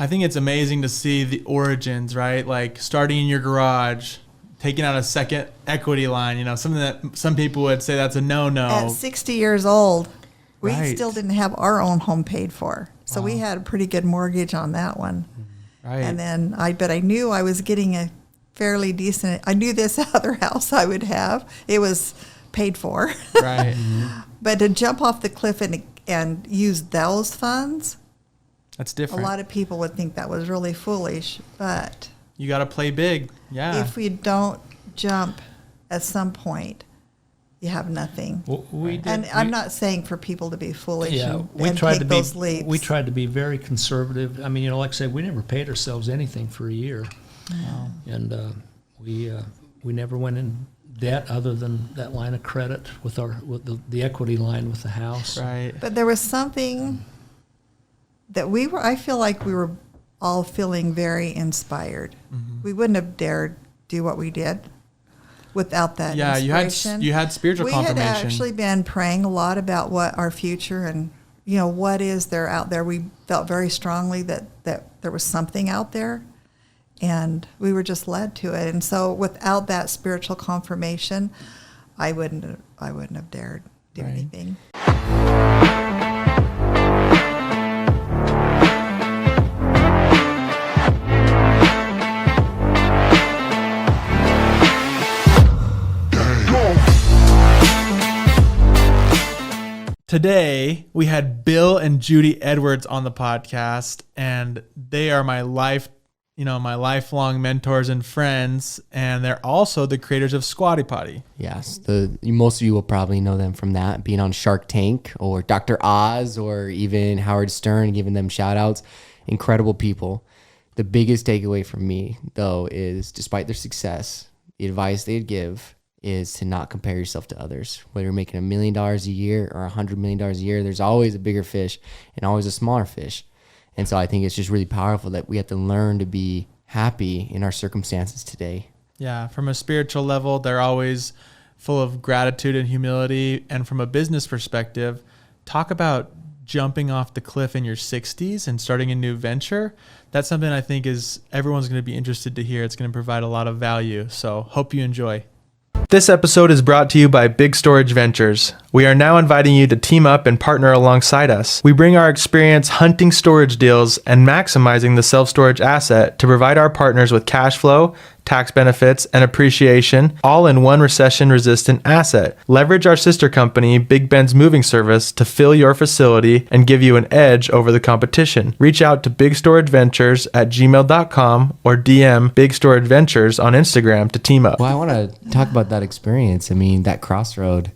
I think it's amazing to see the origins, right? Like starting in your garage, taking out a second equity line, something that some people would say that's a no-no. At 60 years old, we Right. still didn't have our own home paid for. So we had a pretty good mortgage on that one. Right. And then I knew I was getting a fairly decent, I knew this other house I would have. It was paid for. Right. But to jump off the cliff and use those funds, That's a different. lot of people would think that was really foolish. But You got to play big. Yeah. if we don't jump at some point, you have nothing. Well, I'm not saying for people to be foolish and we tried take to be. those leaps. We tried to be very conservative. I mean, like I said, we never paid ourselves anything for a year, and we never went in debt other than that line of credit with the equity line with the house. Right. But there was something that I feel like we were all feeling very inspired. Mm-hmm. We wouldn't have dared do what we did without that Yeah, inspiration. you had spiritual we confirmation. had actually been praying a lot about what our future and what is there out there. We felt very strongly that there was something out there, and we were just led to it. And so without that spiritual confirmation, I wouldn't have dared do Right. anything. Today, we had Bill and Judy Edwards on the podcast, and they are my lifelong mentors and friends, and they're also the creators of Squatty Potty. Yes, most of you will probably know them from that, being on Shark Tank or Dr. Oz or even Howard Stern, giving them shout outs. Incredible people. The biggest takeaway from me, though, is despite their success, the advice they'd give is to not compare yourself to others. Whether you're making $1 million a year or $100 million a year, there's always a bigger fish and always a smaller fish. And so I think it's just really powerful that we have to learn to be happy in our circumstances today. Yeah, from a spiritual level, they're always full of gratitude and humility. And from a business perspective, talk about jumping off the cliff in your 60s and starting a new venture. That's something I think everyone's going to be interested to hear. It's going to provide a lot of value. So hope you enjoy. This episode is brought to you by Big Storage Ventures. We are now inviting you to team up and partner alongside us. We bring our experience hunting storage deals and maximizing the self-storage asset to provide our partners with cash flow, tax benefits, and appreciation, all in one recession-resistant asset. Leverage our sister company, Big Ben's Moving Service, to fill your facility and give you an edge over the competition. Reach out to bigstorageventures@gmail.com or DM Big Storage Ventures on Instagram to team up. Well, I want to talk about that experience. I mean, that crossroad.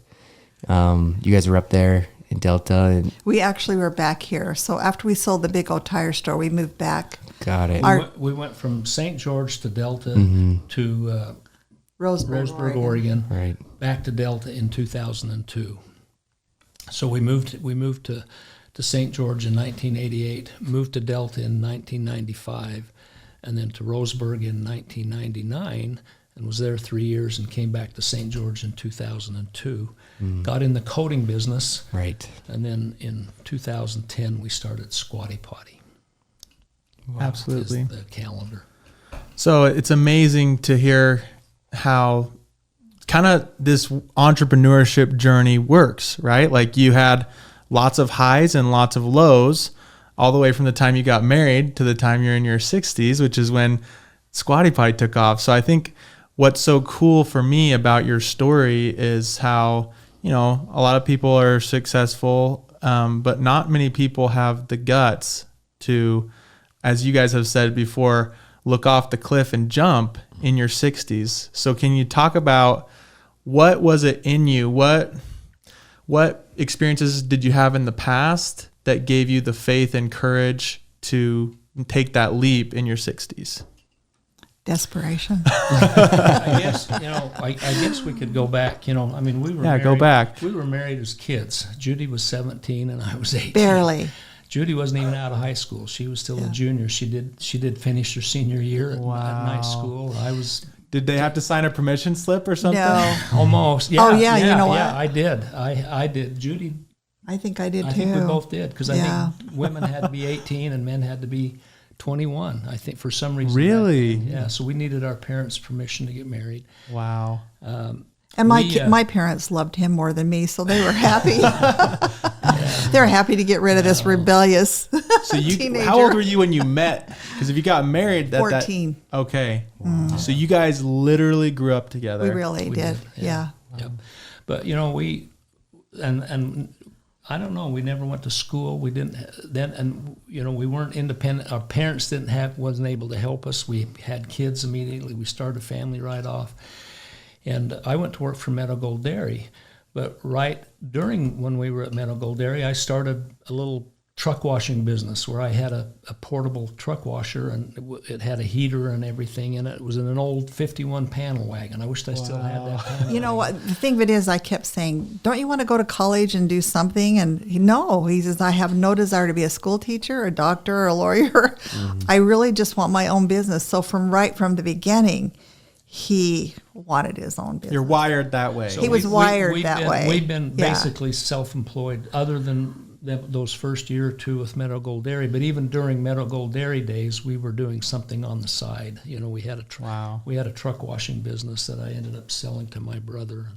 You guys were up there in Delta. And We actually were back here. So after we sold the Big O Tire store, we moved back. got it. We went from St. George to Delta to Roseburg, Oregon, Right. back to Delta in 2002. So we moved to St. George in 1988, moved to Delta in 1995, and then to Roseburg in 1999, and was there 3 years and came back to St. George in 2002. Got in the coating business, Right. and then in 2010 we started Squatty Potty. Absolutely. Is the calendar. So it's amazing to hear how kind of this entrepreneurship journey works, right? Like you had lots of highs and lots of lows all the way from the time you got married to the time you're in your 60s, which is when Squatty Potty took off. So I think what's so cool for me about your story is how, a lot of people are successful, but not many people have the guts to, as you guys have said before, look off the cliff and jump in your 60s. So can you talk about what was it in you? What experiences did you have in the past that gave you the faith and courage to take that leap in your 60s? Desperation. I guess I guess we could go back. We were Go back. We were married as kids. Judy was 17 and I was 18. Barely. Judy wasn't even out of high school. She was still a junior. She did finish her senior year at my school. I was. Did they have to sign a permission slip or something? No. Almost. Yeah. Oh, yeah, you know what? Yeah, I did. I did. Judy. I think I did I too. think we both did because I Yeah. think women had to be 18 and men had to be 21, I think, for some reason. Really? Yeah, so we needed our parents' permission to get married. Wow. And my parents loved him more than me, so they were happy. They were happy to get rid of this rebellious So you, teenager. how old were you when you met? Because if you got married, 14. Okay. So you guys literally grew up together. We really did. Yeah. Yep. But we and I don't know. We never went to school. We didn't then, and we weren't independent. Our parents wasn't able to help us. We had kids immediately. We started a family right off, and I went to work for Meadow Gold Dairy. But right during when we were at Meadow Gold Dairy, I started a little truck washing business where I had a portable truck washer, and it had a heater and everything in it. It was in an old 51 panel wagon. I wished I still had that panel You know what? The thing of it is, I kept saying, don't you want to go to college and do something? And he says, I have no desire to be a school teacher, a doctor, or a lawyer. I really just want my own business. So from the beginning, he wanted his own business. You're wired that way. So He was wired we've that been, way. We've been Yeah. basically self-employed other than those first year or two with Meadow Gold Dairy. But even during Meadow Gold Dairy days, we were doing something on the side. We had a truck washing business that I ended up selling to my brother.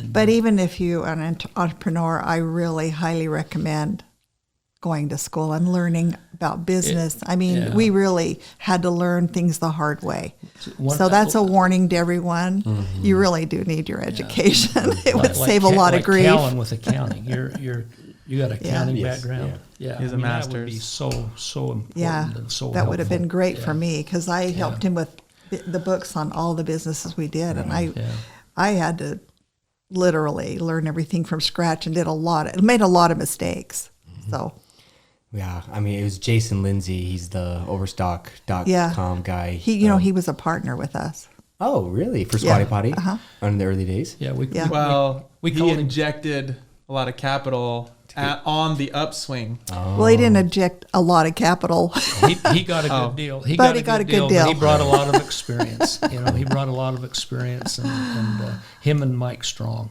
But even if you're an entrepreneur, I really highly recommend going to school and learning about business. We really had to learn things the hard way. So that's a warning to everyone. You really do need your education. It would save a lot of grief. Callan with accounting, you got an accounting Yes. background. Yeah, He has a That would be master's. so important and so that would have been helpful. great for me because I helped him with the books on all the businesses we did, and I had to literally learn everything from scratch and made a lot of mistakes. So Yeah, it was Jason Lindsay. He's the Overstock.com guy. he was a partner with us. Oh, really? For Squatty Potty? In the early days? Yeah, we he called him. injected a lot of capital on the upswing. Well, he didn't inject a lot of capital. He got a good deal. He But got he a got good a good deal. deal. But he brought a lot of experience. He brought a lot of experience, and him and Mike Strong.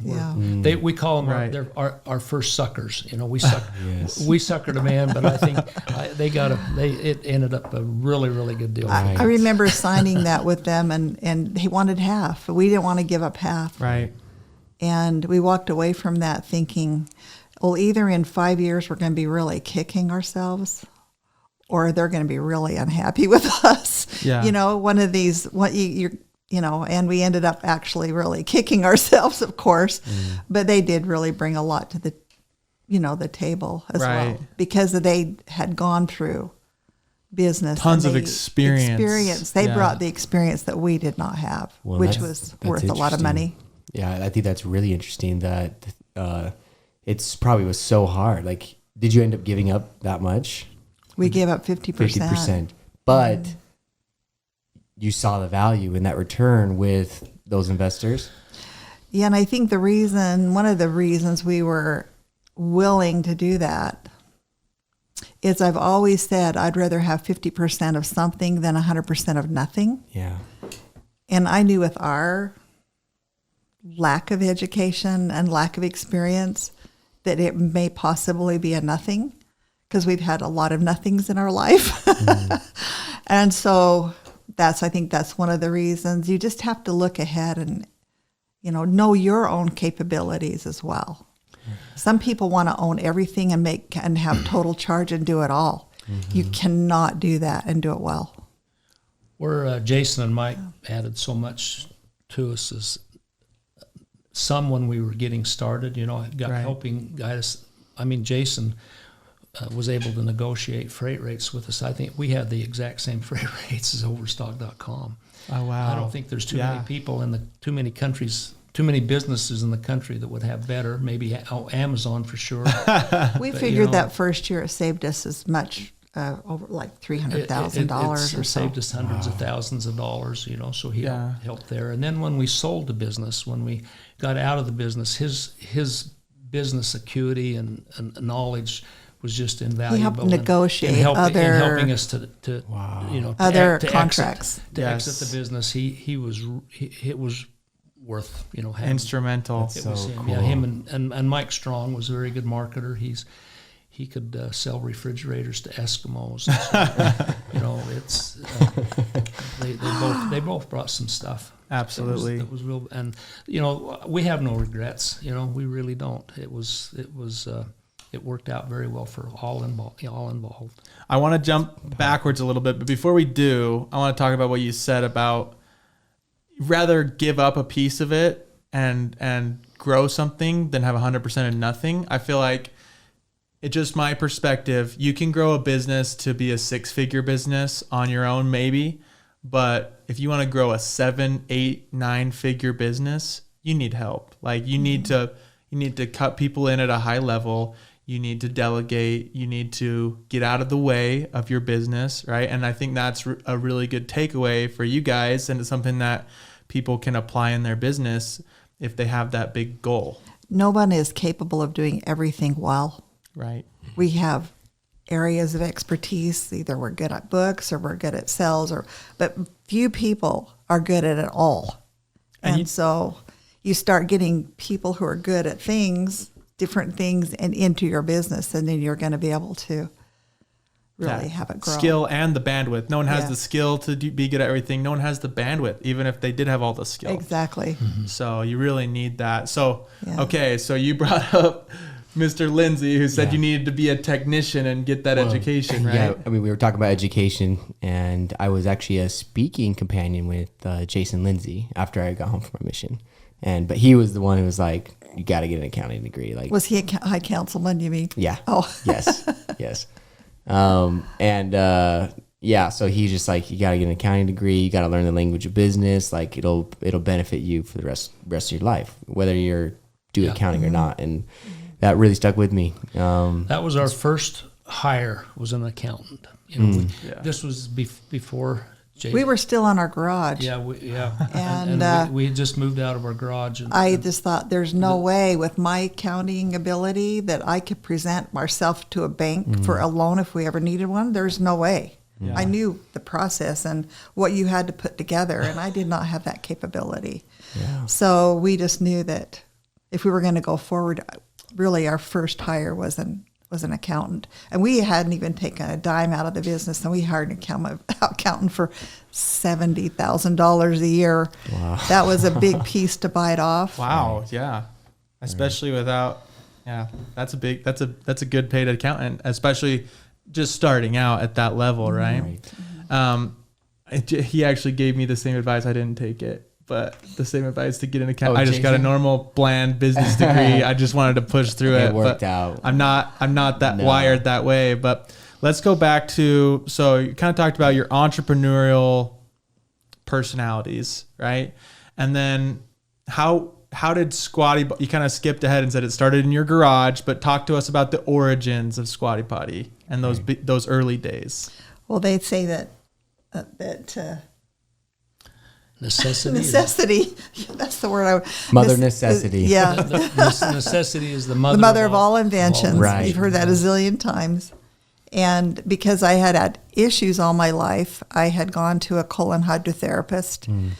We call them Right. our first suckers. We suckered them in, but I think it ended up a really, really good deal. I remember signing that with them, and he wanted half. We didn't want to give up half. Right. And we walked away from that thinking, well, either in 5 years we're going to be really kicking ourselves, or they're going to be really unhappy with us. Yeah. One of these. And we ended up actually really kicking ourselves, of course. But they did really bring a lot to the table as well, because they had gone through business, Tons of experience. They brought the experience that we did not have, which was worth a lot of money. Yeah, I think that's really interesting that it's probably was so hard. Like, did you end up giving up that much? We gave up 50%. 50%. But you saw the value in that return with those investors? Yeah, and I think one of the reasons we were willing to do that is I've always said I'd rather have 50% of something than 100% of nothing. Yeah. And I knew with our lack of education and lack of experience that it may possibly be a nothing, because we've had a lot of nothings in our life. And so I think that's one of the reasons. You just have to look ahead and, know your own capabilities as well. Some people want to own everything and have total charge and do it all. You cannot do that and do it well. Where Jason and Mike added so much to us is some when we were getting started, helping guide us. Jason was able to negotiate freight rates with us. I think we had the exact same freight rates as Overstock.com. Oh, wow. I don't think there's too many people too many countries, too many businesses in the country that would have better. Maybe Amazon for sure. We figured that first year it saved us as much, over like $300,000 or so. It saved us hundreds of thousands of dollars, so he helped there. And then when we sold the business, when we got out of the business, his business acuity and knowledge was just invaluable. He helped negotiate in other helping us to other to contracts. Exit the business. It was worth having. Instrumental. It was him. Cool. Yeah, him and Mike Strong was a very good marketer. he could sell refrigerators to Eskimos. So, you know, it's they both brought some stuff. Absolutely. It was real, and you know, we have no regrets. You know, we really don't. It worked out very well for all involved. I want to jump backwards a little bit, but before we do, I want to talk about what you said about rather give up a piece of it and grow something than have 100% of nothing. I feel like it's just my perspective. You can grow a business to be a 6-figure business on your own, maybe. But if you want to grow a 7, 8, 9-figure business, you need help. Like you need to cut people in at a high level. You need to delegate. You need to get out of the way of your business, right? And I think that's a really good takeaway for you guys, and it's something that people can apply in their business if they have that big goal. No one is capable of doing everything well. Right. We have areas of expertise. Either we're good at books or we're good at sales, but few people are good at it all. And so you start getting people who are good at things, different things, and into your business, and then you're going to be able to really have it grow. Skill and the bandwidth. No one has the skill to be good at everything. No one has the bandwidth, even if they did have all the skill. Exactly. Mm-hmm. So you really need that. So, okay, so you brought up Mr. Lindsay, who said you needed to be a technician and get that education, right? Yeah, I mean, we were talking about education, and I was actually a speaking companion with Jason Lindsay after I got home from my mission. But he was the one who was like, you got to get an accounting degree. Like, was he a high councilman, you mean? Yeah. Oh. Yes. So he's just like, you got to get an accounting degree. You got to learn the language of business. Like it'll benefit you for the rest of your life, whether you're doing accounting or not. And that really stuck with me. That was our first hire, was an accountant. You know, this was before Jay. We were still on our garage. And we had just moved out of our garage. And I just thought, there's no way with my accounting ability that I could present myself to a bank for a loan if we ever needed one. There's no way. Yeah. I knew the process and what you had to put together, and I did not have that capability. Yeah. So we just knew that if we were going to go forward, really our first hire was an accountant, and we hadn't even taken a dime out of the business, and we hired an accountant for $70,000 a year. Wow. That was a big piece to bite off. Wow, yeah, especially without, that's a good paid accountant, especially just starting out at that level, right? He actually gave me the same advice. I didn't take it. But the same advice to get an account. I just got a normal bland business degree. I just wanted to push through it. It worked out. I'm not that wired that way. But let's go back to, so you kind of talked about your entrepreneurial personalities, right? And then how did Squatty, you kind of skipped ahead and said it started in your garage, but talk to us about the origins of Squatty Potty and those early days. Well, they say that necessity. That's the word. Mother necessity. Yeah. Necessity is the mother. The mother of all inventions. Right. You've heard that a zillion times. And because I had issues all my life, I had gone to a colon hydrotherapist.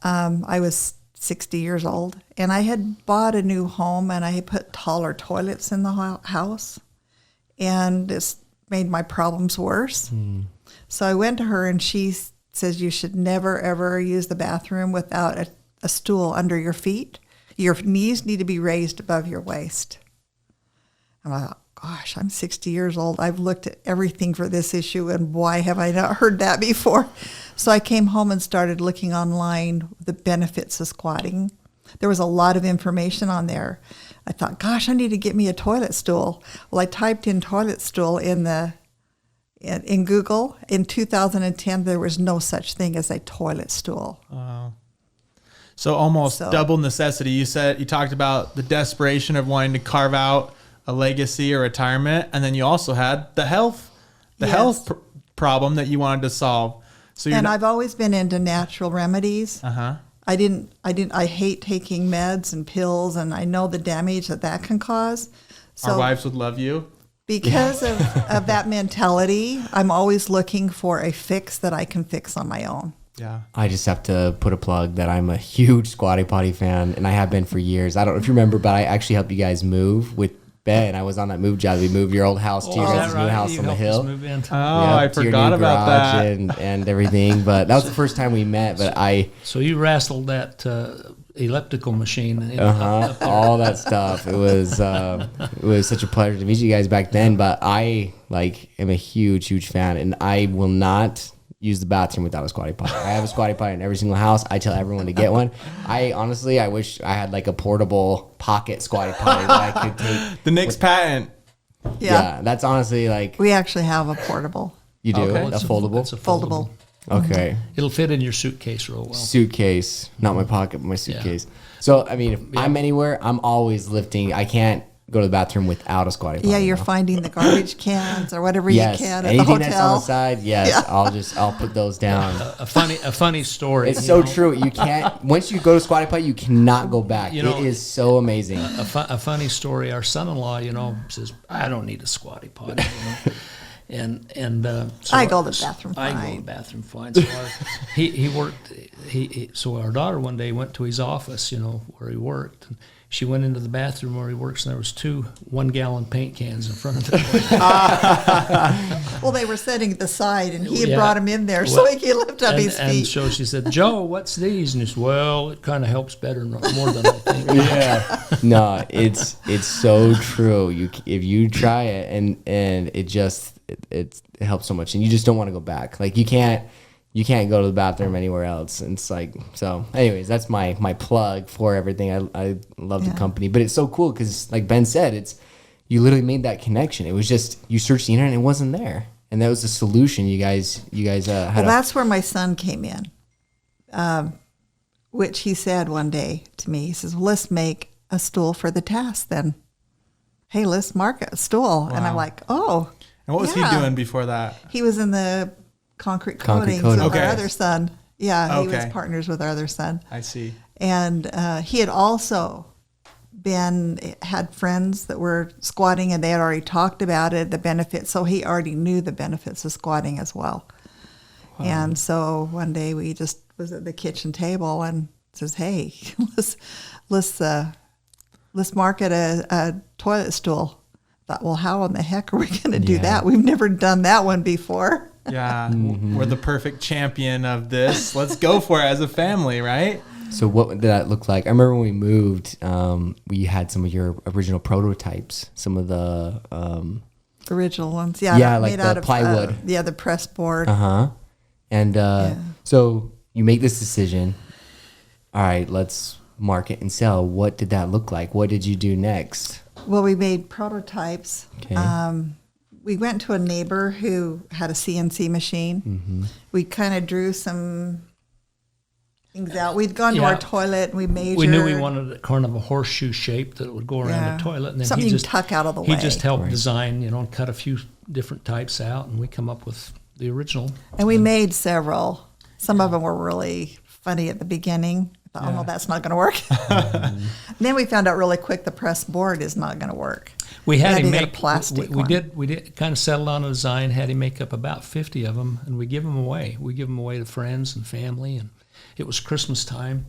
I was 60 years old, and I had bought a new home, and I had put taller toilets in the house, and it's made my problems worse. So I went to her, and she says you should never, ever use the bathroom without a stool under your feet. Your knees need to be raised above your waist. And I thought, gosh, I'm 60 years old. I've looked at everything for this issue, and why have I not heard that before? So I came home and started looking online the benefits of squatting. There was a lot of information on there. I thought, gosh, I need to get me a toilet stool. Well, I typed in toilet stool in Google. In 2010, there was no such thing as a toilet stool. So almost double necessity. You talked about the desperation of wanting to carve out a legacy or retirement, and then you also had the health problem that you wanted to solve. So I've always been into natural remedies. I hate taking meds and pills, and I know the damage that can cause. So our wives would love you. Because of that mentality, I'm always looking for a fix that I can fix on my own. Yeah. I just have to put a plug that I'm a huge Squatty Potty fan, and I have been for years. I don't know if you remember, but I actually helped you guys move with Ben, I was on that move job. We moved your old house to your is guys' that new right? house You on the helped us hill. move in. Oh, Yep, I to your forgot new about garage that. and everything. But that was the first time we met. But So you wrestled that elliptical machine. Up there. all that stuff. It was such a pleasure to meet you guys back then. But I am a huge fan, and I will not use the bathroom without a squatty potty. I have a squatty potty in every single house. I tell everyone to get one. I wish I had like a portable pocket squatty potty that I could take. The next patent. Yeah. That's honestly like We actually have a portable, you do Okay. a foldable. It's a foldable. Okay. It'll fit in your suitcase real well. Suitcase, not my pocket, but my suitcase. So I mean, if I'm anywhere, I'm always lifting. I can't go to the bathroom without a squatty potty. Yeah, you're finding the garbage cans or whatever Yes, you can at the anything that's on hotel. the side. Yes, Yeah. I'll put those down. A funny story. It's you so know. true. You can't once you go to squatty potty, you cannot go back. You know, it is so amazing. A funny story. Our son-in-law, says, "I don't need a squatty potty." So I go to the bathroom I go to fine. the bathroom fine. So he worked. So our daughter one day went to his office, where he worked. And she went into the bathroom where he works, and there was 2 1-gallon paint cans in front of the toilet. Well, they were sitting at the side, and he had Yeah. brought him in there so he could lift up his And feet. so she said, "Joe, what's these?" And he said, "Well, it kind of helps better, more than I think." Yeah. No, it's so true. If you try it and it helps so much, and you just don't want to go back. Like you can't go to the bathroom anywhere else. And it's like, so anyways, that's my plug for everything. I love the company, but it's so cool because like Ben said, you literally made that connection. It was just, you searched the internet and it wasn't there. And that was the solution you guys had. Well, that's where my son came in, which he said one day to me. He says, well, let's make a stool for the task then. Hey, let's market a stool. And I'm like, oh. And what was he doing before that? He was in the concrete Concrete coatings coating. with Okay. our other son. Yeah, he was Okay. partners with our other son. I see. And he had also had friends that were squatting, and they had already talked about it, the benefits. So he already knew the benefits of squatting as well. Wow. And so one day we just was at the kitchen table and says, "Hey, let's market a toilet stool." Thought, well, how in the heck are we going to do that? We've never done that one before. Yeah, we're the perfect champion of this. Let's go for it as a family, right? So what did that look like? I remember when we moved, we had some of your original prototypes, some of the Original ones, Yeah, like made the out of plywood. the press board. And so you make this decision. All right, let's market and sell. What did that look like? What did you do next? Well, we made prototypes. Okay. We went to a neighbor who had a CNC machine. Mm-hmm. We kind of drew some things out. We'd gone to our toilet and we measured. We knew we wanted a kind of a horseshoe shape that would go around the toilet, and then something he you just tuck out of the he way. just helped design, and cut a few different types out, and we come up with the original. And we made several. Some of them were really funny at the beginning. I thought, oh no, that's not going to work. And then we found out really quick the press board is not going to work. We had him to get make a plastic we one. did kind of settle on a design. Had him make up about 50 of them, and we give them away. We give them away to friends and family, and it was Christmas time,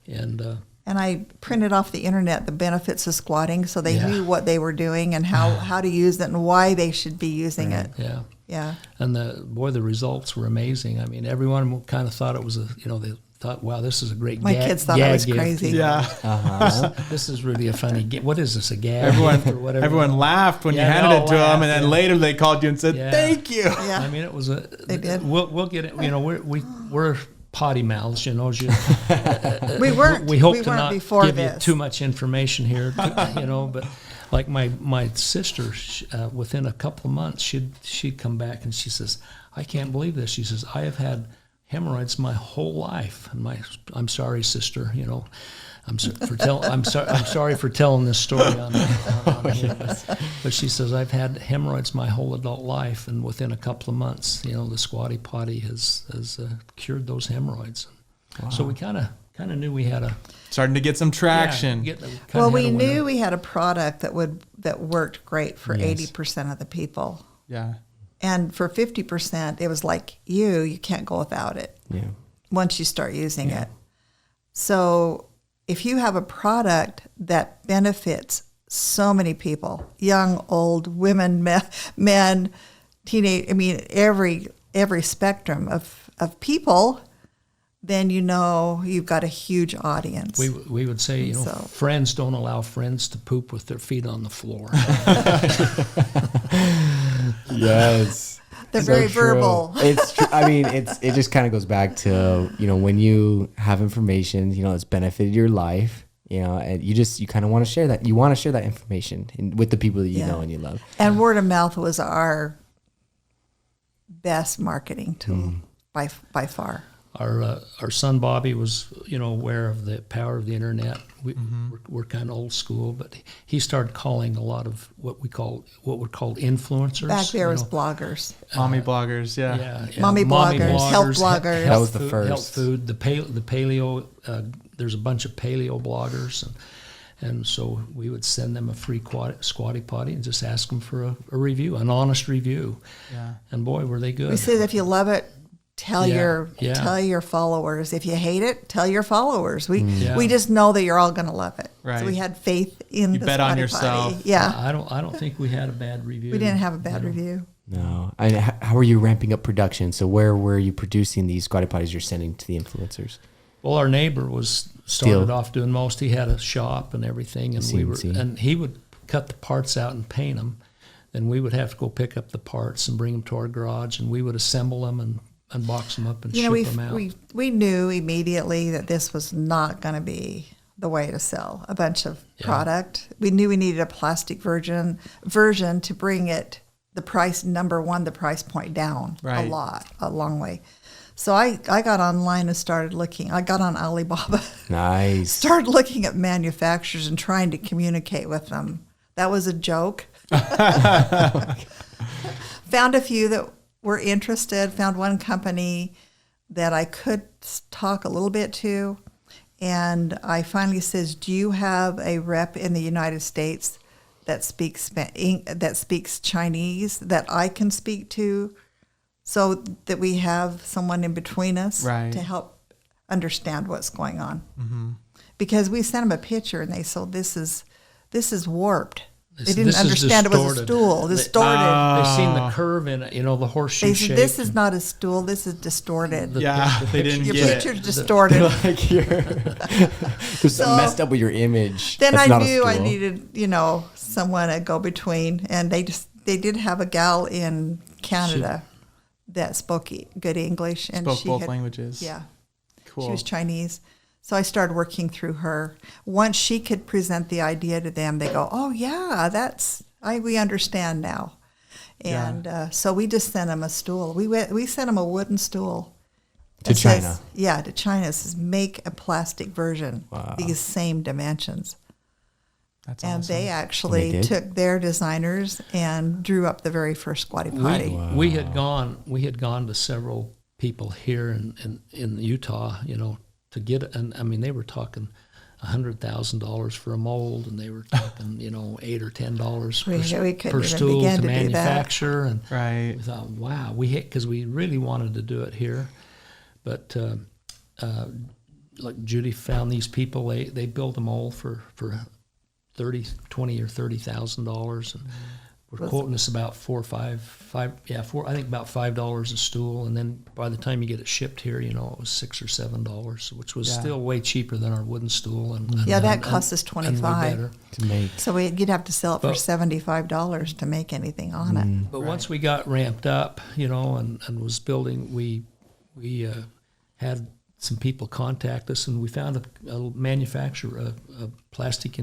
and I printed off the internet the benefits of squatting, so they knew what they were doing and how to use it and why they should be using it. yeah. Yeah. And the results were amazing. I mean, everyone kind of thought it was they thought, wow, this is a great My gag, kids thought it gag was gift. crazy. Yeah. This is really a funny what is this, a gag gift or whatever? Everyone laughed when you Yeah, they handed all it to them, and laughed, then later they called you and said, Yeah. "Thank you." Yeah. I mean, it was They did. We'll get it. We're potty mouths, as you. We weren't. We hope we to weren't not before give this. you too much information here, but like my sister, within a couple of months, she'd come back and she says, "I can't believe this." She says, "I have had hemorrhoids my whole life." And I'm sorry, sister. I'm sorry for telling this story on here. But she says, "I've had hemorrhoids my whole adult life, and within a couple of months, the squatty potty has cured those hemorrhoids." Wow. So we kind of knew we had a Starting to get some traction. Well, we knew we had a product that worked great for 80% of the people. Yeah. And for 50%, it was like you can't go without it. Yeah. Once you start using it. So if you have a product that benefits so many people, young, old, women, men, teenage. I mean, every spectrum of people. Then you know you've got a huge audience. We would say, you know, So- friends don't allow friends to poop with their feet on the floor. Yes. They're very verbal. It's true. I mean, it just kind of goes back to, you know, when you have information, you know, it's benefited your life, you know, and you kind of want to share that. You want to share that information with the people that you know and you love. And word of mouth was our best marketing tool by far. Our son Bobby was, you know, aware of the power of the internet. We're kind of old school, but he started calling a lot of what were called influencers. Back there you was know. bloggers. Mommy bloggers, yeah. Yeah. Mommy bloggers, health bloggers. That was the food, first. Health food, the paleo. There's a bunch of paleo bloggers, and so we would send them a free squatty potty and just ask them for a review, an honest review. Yeah. And boy, were they good. We said if you love it, tell your followers. If you hate it, tell your followers. We just know that you're all going to love it. Right. So we had faith in You the bet on squatty yourself. potty. Yeah, I don't think we had a bad review. we didn't have a bad review. No. And how are you ramping up production? So where were you producing these squatty potties you're sending to the influencers? Well, our neighbor started off doing most. He had a shop and everything, and he would cut the parts out and paint them. Then we would have to go pick up the parts and bring them to our garage, and we would assemble them and box them up and ship them out. We knew immediately that this was not going to be the way to sell a bunch of product. We knew we needed a plastic version to bring it the price point down a long way. So I got online and started looking. I got on Alibaba. Nice. Started looking at manufacturers and trying to communicate with them. That was a joke. Found a few that were interested. Found one company that I could talk a little bit to. And I finally says, do you have a rep in the United States that speaks Chinese that I can speak to, so that we have someone in between us to help understand what's going on? Mm-hmm. Because we sent them a picture and they said, this is warped. They didn't understand it was a stool, distorted. They seen the curve in it, you know, the horseshoe They shape. said, this is not a stool, this is distorted. Yeah, they didn't Your get picture's it. distorted. Like there's something messed up with your image. Then That's I not a knew I stool. needed, someone to go between, and they did have a gal in Canada that spoke good English, and Spoke she both had, languages. Yeah, Cool. she was Chinese, so I started working through her. Once she could present the idea to them, they go, "Oh yeah, we understand now." And so we just sent them a stool. We sent them a wooden stool. To It says- China. Yeah, to China. It says, make a plastic version, these same dimensions. That's And awesome. they actually did? took their designers and drew up the very first squatty potty. We had gone to several people here in Utah, to get, and I mean, they were talking $100,000 for a mold, and they were talking, $8 or $10 We couldn't per even stool begin to to do that. manufacture. And Right. we thought, wow, because we really wanted to do it here, but like Judy found these people, they built a mold for $20,000 or $30,000, and we're quoting us about about $5 a stool, and then by the time you get it shipped here, it was $6 or $7, which was still way cheaper than our wooden stool. And that cost us and way $25. better. To make. So you'd have to sell it for $75 to make anything on it. But once we got ramped up, and was building, we had some people contact us, and we found a manufacturer, a plastic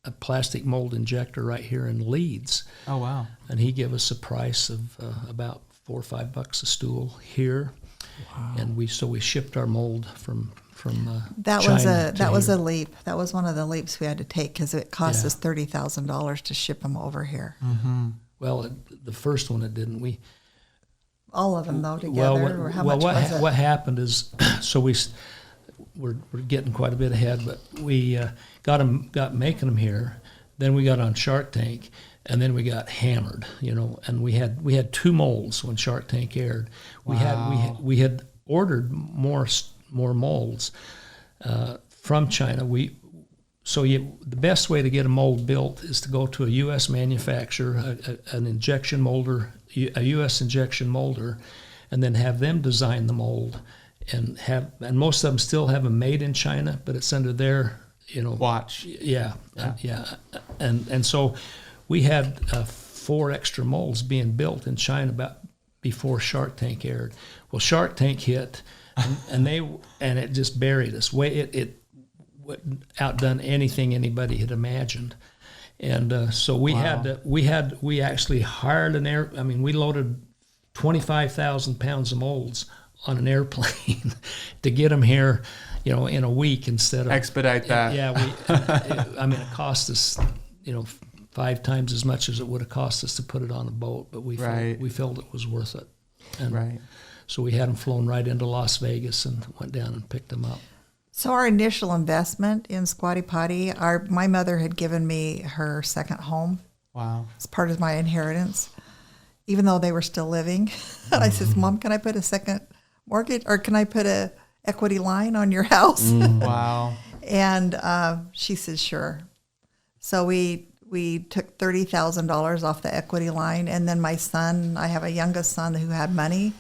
a plastic mold injector right here in Leeds. Oh wow. And he gave us a price of about $4 or $5 a stool here. Wow. And we shipped our mold from That China was to a here. leap. That was one of the leaps we had to take, because it cost us $30,000 to ship them over here. Mm-hmm. Well, the first one it didn't. All of them though together, or how much was it? What happened is, so we're getting quite a bit ahead, but we got making them here. Then we got on Shark Tank, and then we got hammered, and we had 2 molds when Shark Tank aired. Wow. We had ordered more molds from China. the best way to get a mold built is to go to a U.S. manufacturer, an injection molder, a U.S. injection molder, and then have them design the mold, and most of them still have them made in China, but it's under their watch. Yeah. And so we had 4 extra molds being built in China about before Shark Tank aired. Well, Shark Tank hit, and it just buried us. It outdone anything anybody had imagined, and so we actually hired we loaded 25,000 pounds of molds on an airplane to get them here, in a week instead of expedite that. Yeah, it cost us, 5 times as much as it would have cost us to put it on a boat, but we felt it was worth it. And so we had them flown right into Las Vegas and went down and picked them up. So our initial investment in Squatty Potty, my mother had given me her second home. Wow. As part of my inheritance, even though they were still living. I said, Mom, can I put a second mortgage, or can I put a equity line on your house? Wow. And she said, sure. So we took $30,000 off the equity line, and then my son, I have a youngest son who had money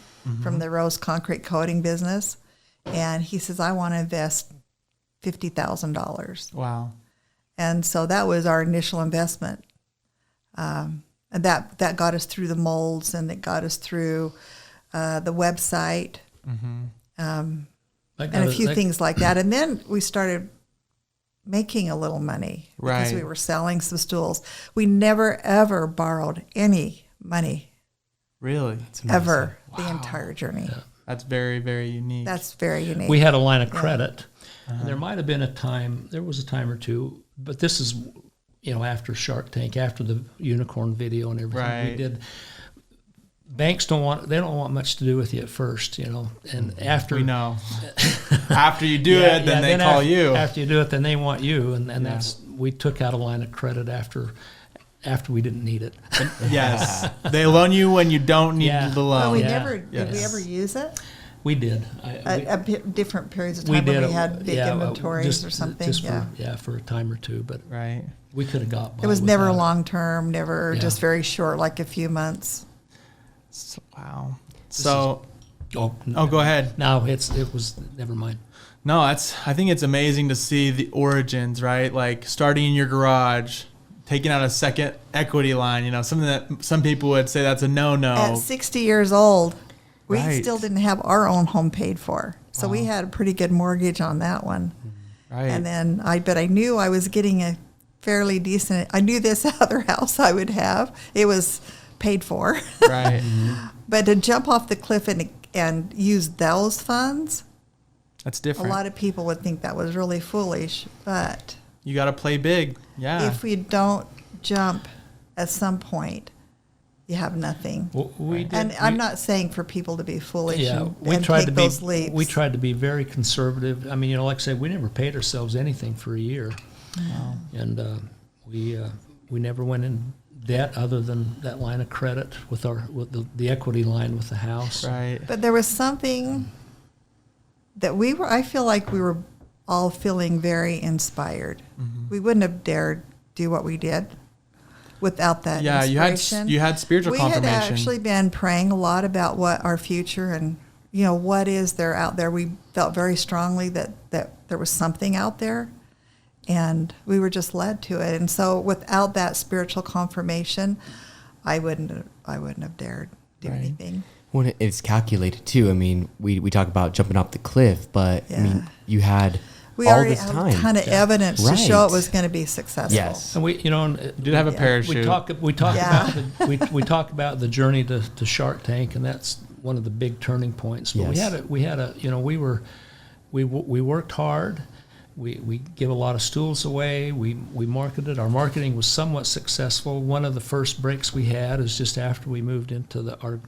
from the Rose concrete coating business, and he says, I want to invest $50,000. Wow. And so that was our initial investment. And that got us through the molds, and it got us through the website, and a few things like that. And then we started making a little money because we were selling some stools. We never, ever borrowed any money. Really? Ever. Wow. The entire journey. Yeah. That's very, very unique. That's very unique. We had a line of credit. And there might have been there was a time or two, but this is, after Shark Tank, after the unicorn video and everything we did. Banks don't want much to do with you at first, and after we know after you do it, then they call you. After you do it, then they want you, and we took out a line of credit after we didn't need it. Yes, they loan you when you don't need the loan. Did we ever use it? We did. Different periods of time when we had big inventories or something. For a time or two, but we could have got by. It was never long term, never just very short, like a few months. Wow. So, go ahead. No, it was never mind. No, I think it's amazing to see the origins, right? Like starting in your garage, taking out a second equity line, something that some people would say that's a no-no. At 60 years old, we still didn't have our own home paid for. So we had a pretty good mortgage on that one. Right. And then I knew I was getting a fairly decent, I knew this other house I would have. It was paid for. Right. But to jump off the cliff and use those funds, that's different. A lot of people would think that was really foolish, but you got to play big. Yeah. If we don't jump at some point, you have nothing. Well, I'm not saying for people to be foolish and take those leaps. We tried to be very conservative. Like I said, we never paid ourselves anything for a year. No. And we never went in debt other than that line of credit with the equity line with the house. Right. But there was something that I feel like we were all feeling very inspired. Mm-hmm. We wouldn't have dared do what we did without that inspiration. You had spiritual confirmation. We had actually been praying a lot about what our future and what is there out there. We felt very strongly that there was something out there. And we were just led to it. And so without that spiritual confirmation, I wouldn't have dared do anything. When it's calculated too. We talk about jumping off the cliff, but you had all this time. We already had a ton of evidence to show it was going to be successful. Yes. And we, did have a parachute. We talk about the journey to Shark Tank, and that's one of the big turning points. But we worked hard. We give a lot of stools away. We marketed. Our marketing was somewhat successful. One of the first breaks we had is just after we moved into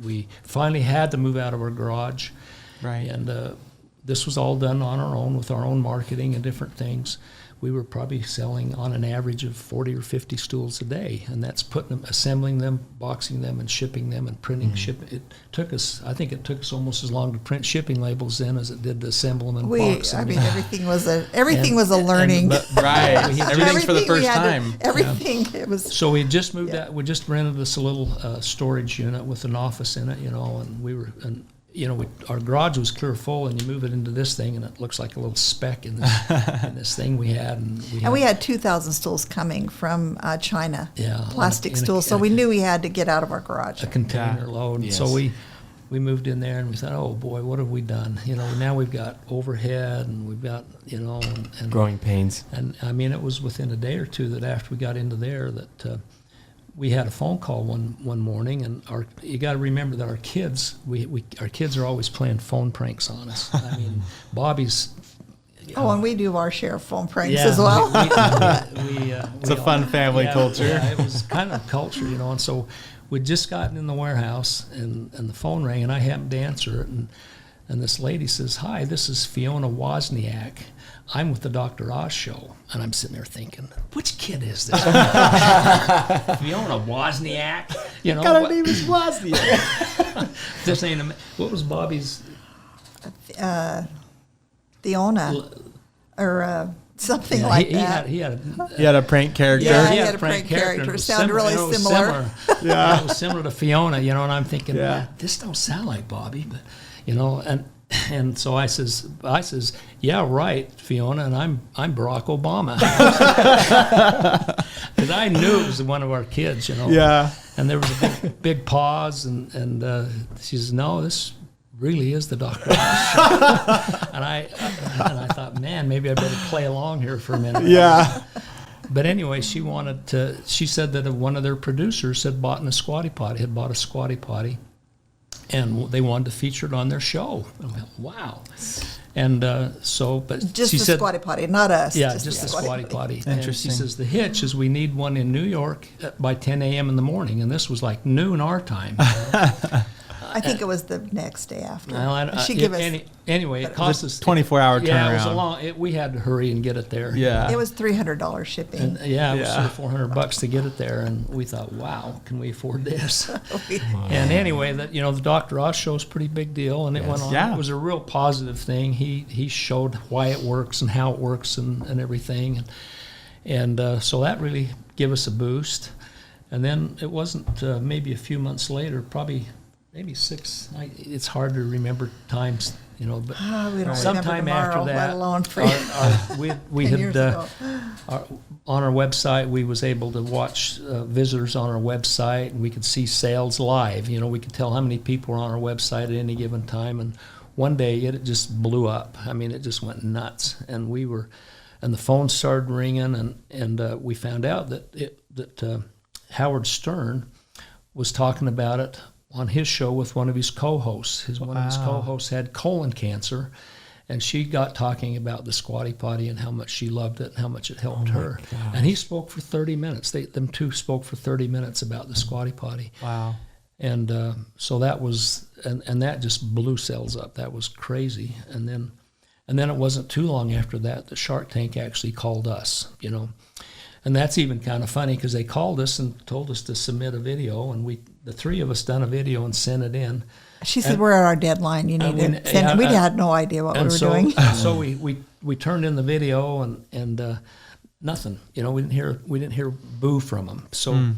we finally had to move out of our garage. Right. And this was all done on our own with our own marketing and different things. we were probably selling on an average of 40 or 50 stools a day, and that's putting them, assembling them, boxing them, and shipping them, and printing. It took us, I think it took us almost as long to print shipping labels then as it did to assemble them and box them. I mean, everything was a learning. Right. Everything's for the first time. Everything, it was. So we just moved out. We just rented this little storage unit with an office in it, and we were, our garage was clear full, and you move it into this thing, and it looks like a little speck in this thing we had. And we had 2,000 stools coming from China, plastic stools, so we knew we had to get out of our garage. A container load. Yes. So we moved in there, and we thought, oh boy, what have we done? Now we've got overhead, and we've got, and Growing pains. And I mean, it was within a day or two that after we got into there that we had a phone call one morning, and you got to remember that our kids are always playing phone pranks on us. I mean, Bobby's. And we do our share of phone pranks as well. It's a fun family culture. Yeah, it was kind of culture, and so we'd just gotten in the warehouse, and the phone rang, and I happened to answer it, and this lady says, "Hi, this is Fiona Wozniak. I'm with the Dr. Oz show." And I'm sitting there thinking, which kid is this? Fiona Wozniak? God, her name is Wozniak. This ain't what was Bobby's? Fiona, or something like that. He had a prank character. Yeah, he had a prank character. It sounded really similar. Yeah, it was similar to Fiona, and I'm thinking, this don't sound like Bobby, but and so I says, yeah, right, Fiona, and I'm Barack Obama, because I knew it was one of our kids, Yeah. And there was a big pause, and she says, no, this really is the Dr. Oz show. and I thought, man, maybe I better play along here for a minute. Yeah. But anyway, she said that one of their producers had bought a squatty potty, and they wanted to feature it on their show. I went, wow. And but just she the said, squatty potty, not us. yeah, just the squatty potty. Interesting. And she says the hitch is we need one in New York by 10 a.m. in the morning, and this was like noon our time. I think it was the next day after. Well, she gave us. Anyway, it cost us 24-hour turnaround. Yeah, it was a long. We had to hurry and get it there. Yeah. It was $300 shipping. And it was sort of $400 to get it there, and we thought, wow, can we afford this? And anyway, the Dr. Oz show is a pretty big deal, and it went on. Yeah. It was a real positive thing. He showed why it works and how it works and everything, and so that really gave us a boost. And then it wasn't maybe a few months later, probably maybe 6. It's hard to remember times, but we don't sometime remember tomorrow, after that, let alone for we 10 had years ago. On our website, we was able to watch visitors on our website, and we could see sales live. We could tell how many people were on our website at any given time. And one day it just blew up. I mean, it just went nuts. And the phone started ringing, and we found out that Howard Stern was talking about it on his show with one of his co-hosts. One of his co-hosts had colon cancer, and she got talking about the squatty potty and how much she loved it and how much it helped her. Gosh. And he spoke for 30 minutes. Them two spoke for 30 minutes about the squatty potty. Wow. And so that was, and that just blew sales up. That was crazy. And then it wasn't too long after that Shark Tank actually called us, And that's even kind of funny because they called us and told us to submit a video, and the three of us done a video and sent it in. She said, we're at our deadline. You need to send. We had no idea what we were doing. So we turned in the video, and nothing. We didn't hear boo from them. So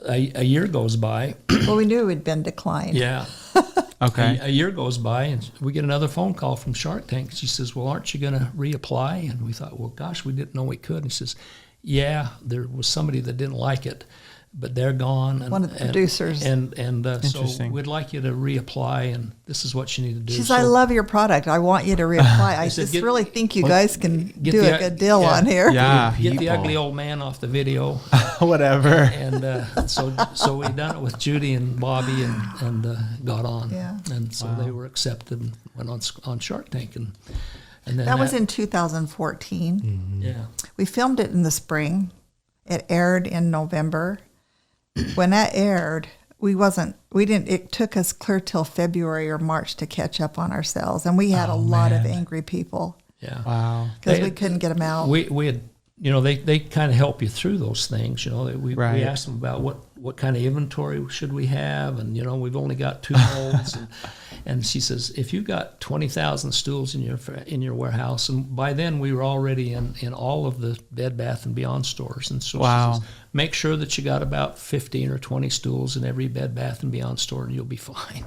a year goes by. Well, we knew it had been declined. Yeah. Okay. A year goes by, and we get another phone call from Shark Tank. She says, well, aren't you going to reapply? And we thought, well, gosh, we didn't know we could. And she says, yeah, there was somebody that didn't like it, but they're gone. And, one of the producers. And so Interesting. we'd like you to reapply, and this is what you need to do. She said, I love your product. I want you to reapply. I said, just really think you guys can do a good deal yeah. on here. Yeah. Get the People. ugly old man off the video. Whatever. And so we done it with Judy and Bobby and got on. Yeah. And so they were accepted and went on Shark Tank. And then That was in 2014. Mm-hmm. Yeah. We filmed it in the spring. It aired in November. When that aired, it took us clear till February or March to catch up on our sales. And we had a lot of angry people. Yeah. Wow. because They- we couldn't get them out. We had, they kind of help you through those things. We Right. asked them about what kind of inventory should we have, and we've only got 2 molds, and she says if you've got 20,000 stools in your warehouse, and by then we were already in all of the Bed Bath and Beyond stores, and so Wow. she says, make sure that you got about 15 or 20 stools in every Bed Bath and Beyond store, and you'll be fine.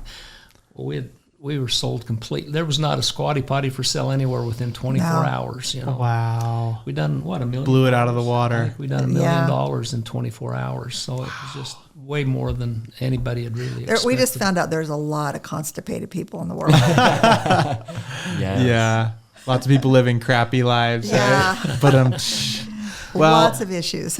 Well, we were sold completely. There was not a squatty potty for sale anywhere within 24 No. hours. Wow. We done what, $1 million? Blew it out of the I water. think we done $1 Yeah. million in 24 hours. So it was just way more than anybody had really expected. We just found out there's a lot of constipated people in the world. Yes. Yeah. Lots of people living crappy lives. Yeah. Right? But well, Lots of issues.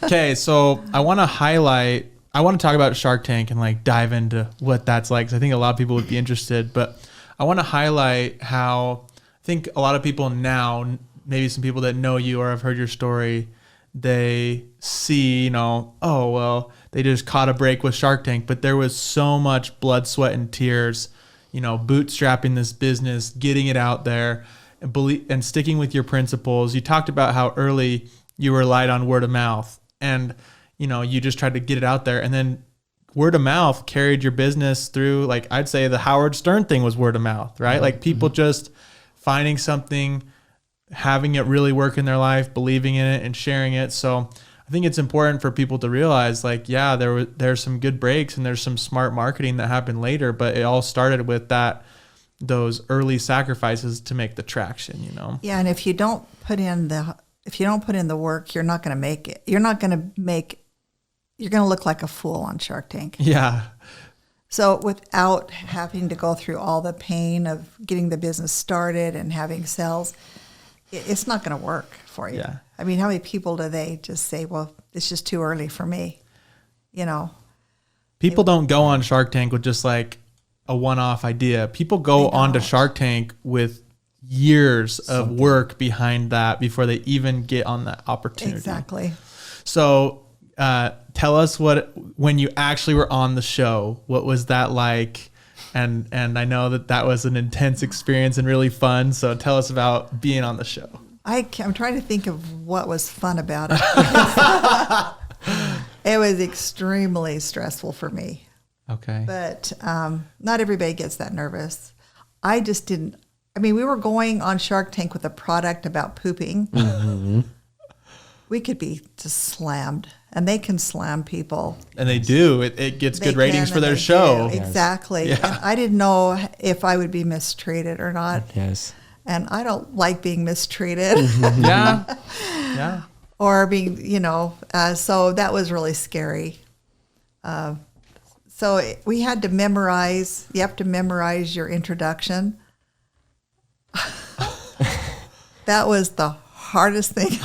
okay, so I want to talk about Shark Tank and like dive into what that's like, 'cause I think a lot of people would be interested, but I want to highlight how I think a lot of people now, maybe some people that know you or have heard your story, they see, oh, well, they just caught a break with Shark Tank, but there was so much blood, sweat, and tears, bootstrapping this business, getting it out there, and sticking with your principles. You talked about how early you relied on word of mouth, and you just tried to get it out there, and then word of mouth carried your business through. Like, I'd say the Howard Stern thing was word of mouth, right? Like people just finding something, having it really work in their life, believing in it and sharing it. So I think it's important for people to realize, like, yeah, there's some good breaks and there's some smart marketing that happened later, but it all started with those early sacrifices to make the traction, Yeah, and if you don't put in the work, you're not going to make it. You're going to look like a fool on Shark Tank. Yeah. So without having to go through all the pain of getting the business started and having sales, it's not going to work for you. Yeah. I mean, how many people do they just say, well, it's just too early for me? People don't go on Shark Tank with just like a one-off idea. People go onto Shark Tank with years of work behind that before they even get on that opportunity. Exactly. So tell us when you actually were on the show, what was that like? And I know that was an intense experience and really fun. So tell us about being on the show. I'm trying to think of what was fun about it. It was extremely stressful for me. Okay. But not everybody gets that nervous. I just didn't. I mean, we were going on Shark Tank with a product about pooping. Mm-hmm. We could be just slammed, and they can slam people. And they do. It gets They good ratings can, for their and they show. do. Exactly. Yeah. And I didn't know if I would be mistreated or not. Yes. And I don't like being mistreated. Yeah. Yeah. Or being, so that was really scary. We had to memorize. You have to memorize your introduction. That was the hardest thing.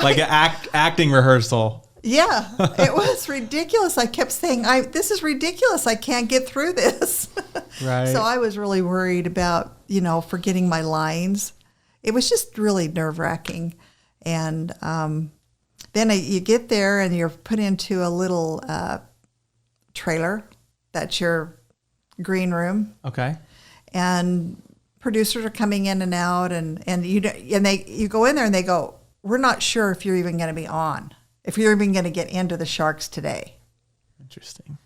Like an acting rehearsal. Yeah, it was ridiculous. I kept saying, this is ridiculous. I can't get through this. Right. So I was really worried about, forgetting my lines. It was just really nerve-wracking. And then you get there and you're put into a little trailer. That's your green room. Okay. And producers are coming in and out, and you go in there and they go, we're not sure if you're even going to be on, if you're even going to get into the Sharks today. Interesting.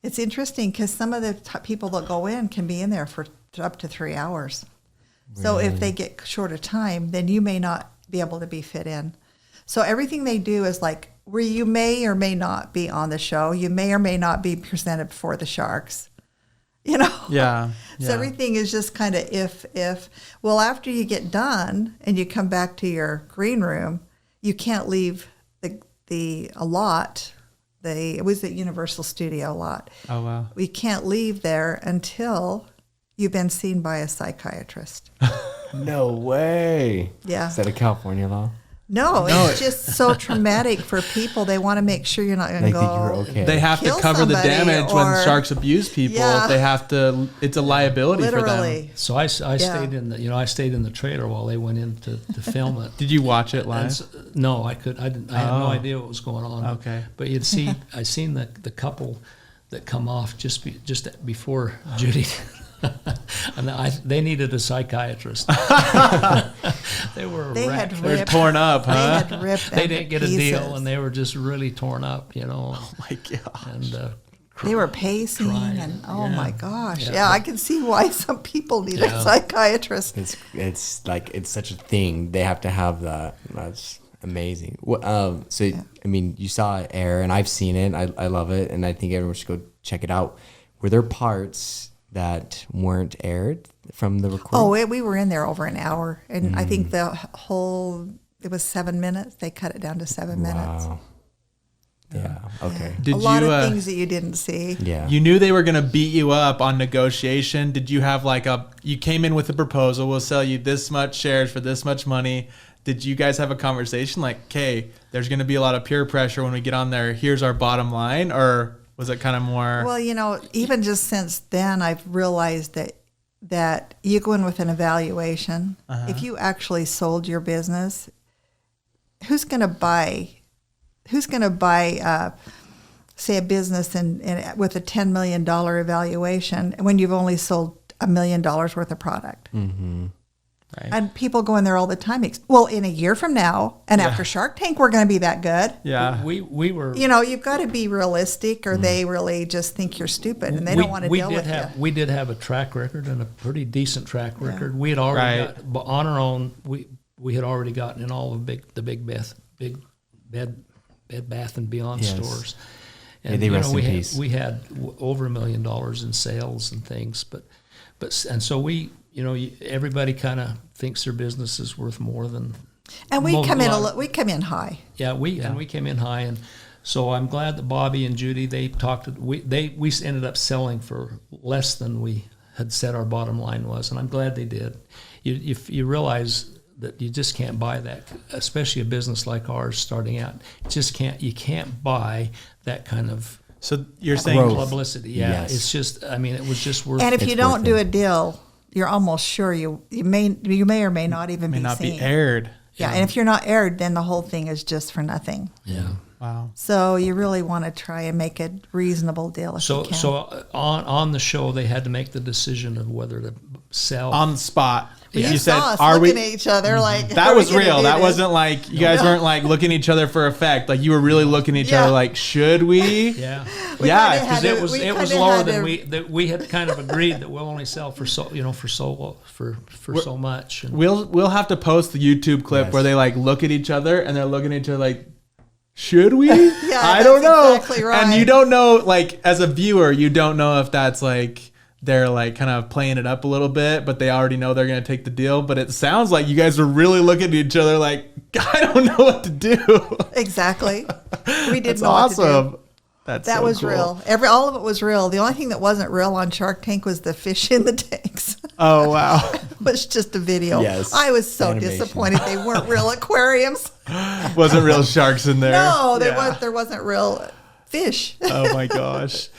It's interesting because some of the people that go in can be in there for up to 3 hours. Really? So if they get short of time, then you may not be able to be fit in. So everything they do is like where you may or may not be on the show. You may or may not be presented for the Sharks. Yeah. So everything is just kind of if. Well, after you get done and you come back to your green room, you can't leave the lot. It was the Universal Studio lot. Oh, wow. We can't leave there until you've been seen by a psychiatrist. No way. Yeah. Is that a California law? No, it's just so traumatic for people. They want to make sure you're not going to Like that go. you're okay. They have to Kill cover the somebody damage when or- sharks abuse people. Yeah. They have to. It's a liability for them. Literally. So I stayed in the trailer while they went in to film it. Did you watch it And live? no, I didn't. I had no idea what was going on. Okay. But I seen the couple that come off just before Judy. And they needed a psychiatrist. They were They had wrecked. They're ripped. torn up, They huh? had ripped them They to didn't get a pieces. deal, and they were just really torn up, Oh my god. And They were pacing, crying. and oh Yeah. my gosh, Yeah. yeah, I can see why some people need Yeah. a psychiatrist. It's like it's such a thing. They have to have that. That's amazing. So I mean, you saw it air, and I've seen it. I love it, and I think everyone should go check it out. Were there parts that weren't aired from the recording? Oh, we were in there over an hour, and I think the whole it was 7 minutes. They cut it down to 7 minutes. Wow. Yeah. Okay. Did a lot you, of things that you didn't see. Yeah. You knew they were going to beat you up on negotiation. Did you have you came in with a proposal, we'll sell you this much shares for this much money. Did you guys have a conversation like, okay, there's going to be a lot of peer pressure when we get on there. Here's our bottom line. Or was it kind of more? Well, even just since then, I've realized that you go in with an evaluation. If you actually sold your business, who's going to buy, say, a business with a $10 million evaluation when you've only sold $1 million worth of product? Mm-hmm. Right. And people go in there all the time. Well, in a year from now, and after Shark Tank, we're going to be that good. Yeah. we were. You've got to be realistic, or they really just think you're stupid, and they don't want to deal with you. We did have a track record, and a pretty decent track record. We had already got, but on our own, we had already gotten in all of the big Bed Bath and Beyond stores. And they rest in peace. we had over $1 million in sales and things, but so everybody kind of thinks their business is worth more than. And we come in high. Yeah, we came in high, and so I'm glad that Bobby and Judy, we ended up selling for less than we had said our bottom line was, and I'm glad they did. You realize that you just can't buy that, especially a business like ours starting out. You can't buy that kind of. So you're saying publicity. Yeah, Yes. it's just. I mean, it was just worth. And if you don't worth do it. a deal, you're almost sure you may or may not even may be not seen. be aired. Yeah, and if you're not aired, then the whole thing is just for nothing. Yeah. Wow. So you really want to try and make a reasonable deal if you can. So on the show, they had to make the decision of whether to sell On the spot. you You saw said, us "Are looking we?" at each other like That "Are we was gonna real. do That this?" wasn't like you guys weren't like looking at each other for effect. Like you were really looking at each Yeah. other like, should we? Yeah, We Yeah, kinda had because to- it was kinda lower had than to- we had kind of agreed that we'll only sell for so much. And We'll have to post the YouTube clip Yes. where they like look at each other and they're looking at each other like, should we? Yeah, I don't that's know. exactly right. And you don't know, like as a viewer, you don't know if that's like they're like kind of playing it up a little bit, but they already know they're going to take the deal. But it sounds like you guys are really looking at each other like, I don't know what to do. Exactly. We didn't That's know what to do. awesome. That Was real. All of it was real. The only thing that wasn't real on Shark Tank was the fish in the tanks. Oh, wow. It was just a video. Yes. I was so Animation. disappointed they weren't real aquariums. Wasn't real sharks in there. No, Yeah. there wasn't real fish. Oh my gosh.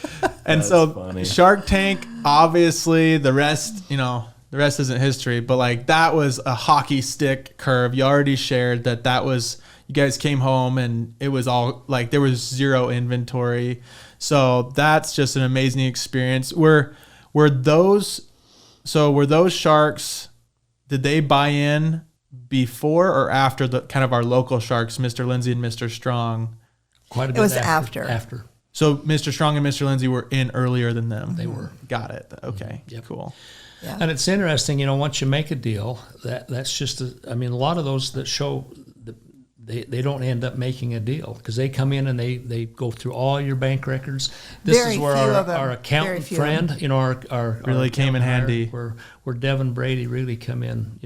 And That's so funny. Shark Tank, obviously the rest isn't history, but like that was a hockey stick curve. You already shared that was, you guys came home and it was all like there was zero inventory. So that's just an amazing experience. Were those sharks, did they buy in before or after the kind of our local sharks, Mr. Lindsay and Mr. Strong? quite a bit. It was after. So Mr. Strong and Mr. Lindsay were in earlier than them. They were. Got it. Okay. Yep. Cool. Yeah. And it's interesting, once you make a deal, that's just a lot of those that show they don't end up making a deal because they come in and they go through all your bank records. This Very is where few of them. our Very accountant few of them. friend, our Really came in accountant handy. Where Devin Brady really come in.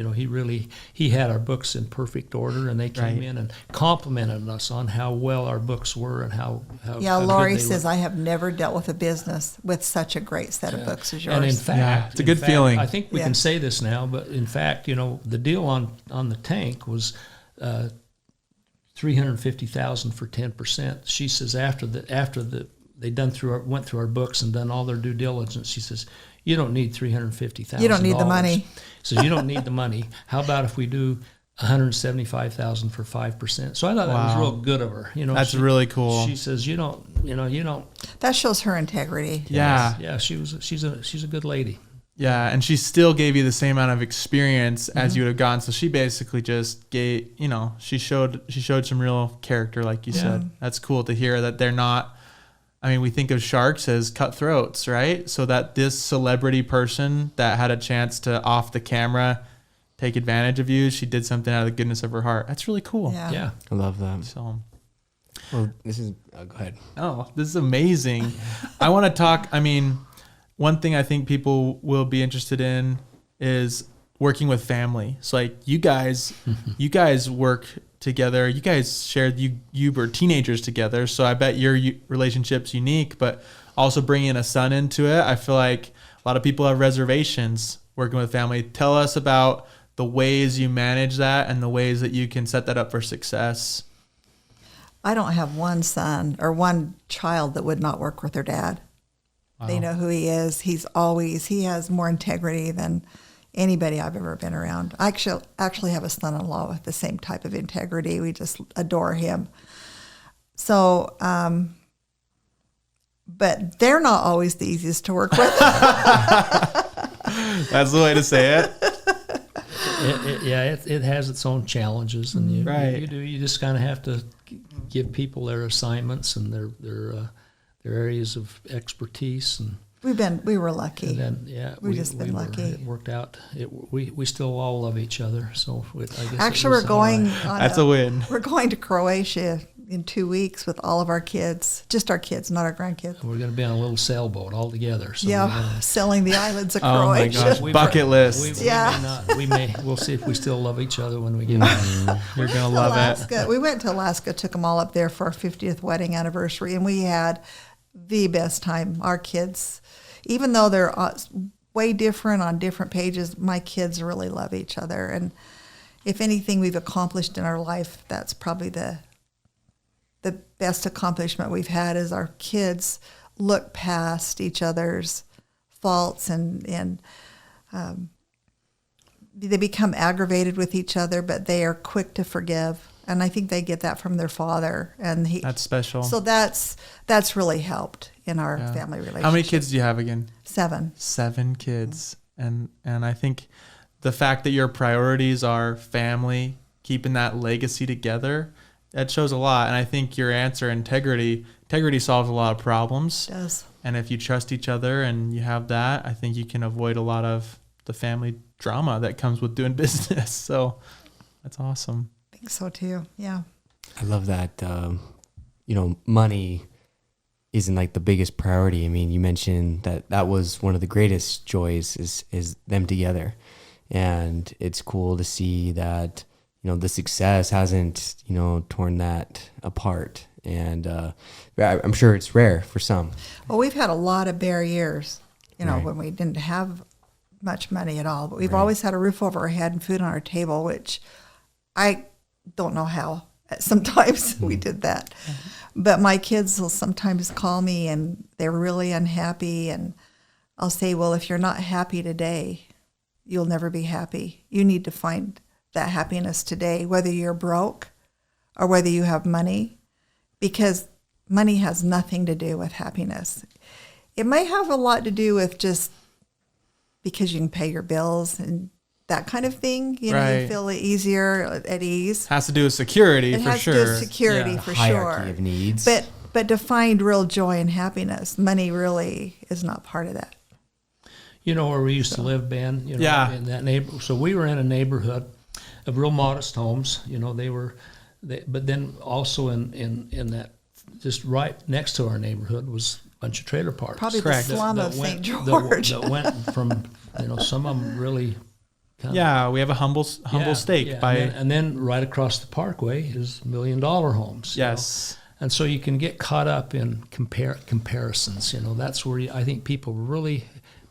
He had our books in perfect order, and they came Right. in and complimented us on how well our books were and how Yeah, how good Lori they says, were. I have never dealt with a business with such a great set of books as yours. And in fact, Yeah, it's a good feeling. I think we Yeah. can say this now, but in fact, the deal on the tank was $350,000 for 10%. She says after they went through our books and done all their due diligence, she says, you don't need $350,000. You don't need the money. So you don't need the money. How about if we do $175,000 for 5%? So I thought that was Wow. real good of her. That's really cool. She says you don't. That shows her integrity. Yeah. Yeah, she's a good lady. Yeah, and she still gave you the same amount of experience as you would have gotten. So she basically just gave, she showed some real character, like you said. That's cool to hear that they're not. I mean, we think of sharks as cutthroats, right? So that this celebrity person that had a chance to off the camera take advantage of you, she did something out of the goodness of her heart. That's really cool. Yeah. I love that. So, Well, this is go ahead. oh, this is amazing. I want to talk. I mean, one thing I think people will be interested in is working with family. So like you guys work together. You guys shared you were teenagers together. So I bet your relationship's unique, but also bringing a son into it. I feel like a lot of people have reservations working with family. Tell us about the ways you manage that and the ways that you can set that up for success. I don't have one son or one child that would not work with their dad. Wow. They know who he is. He has more integrity than anybody I've ever been around. I actually have a son-in-law with the same type of integrity. We just adore him. So, but they're not always the easiest to work with. That's the way to say it. It has its own challenges, and you just kind of have to give people their assignments and their areas of expertise, and we were lucky. And then, we've just been lucky. It worked out. We still all love each other. So I guess actually we're going. That's a win. We're going to Croatia in 2 weeks with all of our kids, just our kids, not our grandkids. We're going to be on a little sailboat all together. So sailing the islands of Oh my Croatia. gosh, bucket list. We'll see if we still love each other when we get there. You're going to love Alaska. it. We went to Alaska, took them all up there for our 50th wedding anniversary, and we had the best time. Our kids, even though they're way different on different pages, my kids really love each other. And if anything we've accomplished in our life, that's probably the best accomplishment we've had is our kids look past each other's faults and they become aggravated with each other, but they are quick to forgive. And I think they get that from their father. And that's special. So that's really helped in our family relationship. How many kids do you have again? 7. 7 kids. And I think the fact that your priorities are family, keeping that legacy together, that shows a lot. And I think your answer, integrity solves a lot of problems. It does. And if you trust each other and you have that, I think you can avoid a lot of the family drama that comes with doing business. So that's awesome. I think so too. Yeah. I love that. Money isn't like the biggest priority. I mean, you mentioned that was one of the greatest joys is them together. And it's cool to see that, the success hasn't, torn that apart. And I'm sure it's rare for some. Well, we've had a lot of bare years, Right. when we didn't have much money at all. But we've always had a roof over our head and food on our table, which I don't know how. Sometimes we did that. But my kids will sometimes call me and they're really unhappy. And I'll say, well, if you're not happy today, you'll never be happy. You need to find that happiness today, whether you're broke or whether you have money, because money has nothing to do with happiness. It may have a lot to do with just because you can pay your bills and that kind of thing. You feel easier at ease. Has to do with security, it for has sure. to do with security, for Hierarchy sure. of needs. But to find real joy and happiness, money really is not part of that. You know where we used to live, Ben? In that neighborhood. So we were in a neighborhood of real modest homes. But then also in that, just right next to our neighborhood was a bunch of trailer parks. Probably the slum of St. George. That went from, some of them really we have a humble stake. And then right across the parkway is $1 million homes. Yes. And so you can get caught up in comparisons. That's where I think people really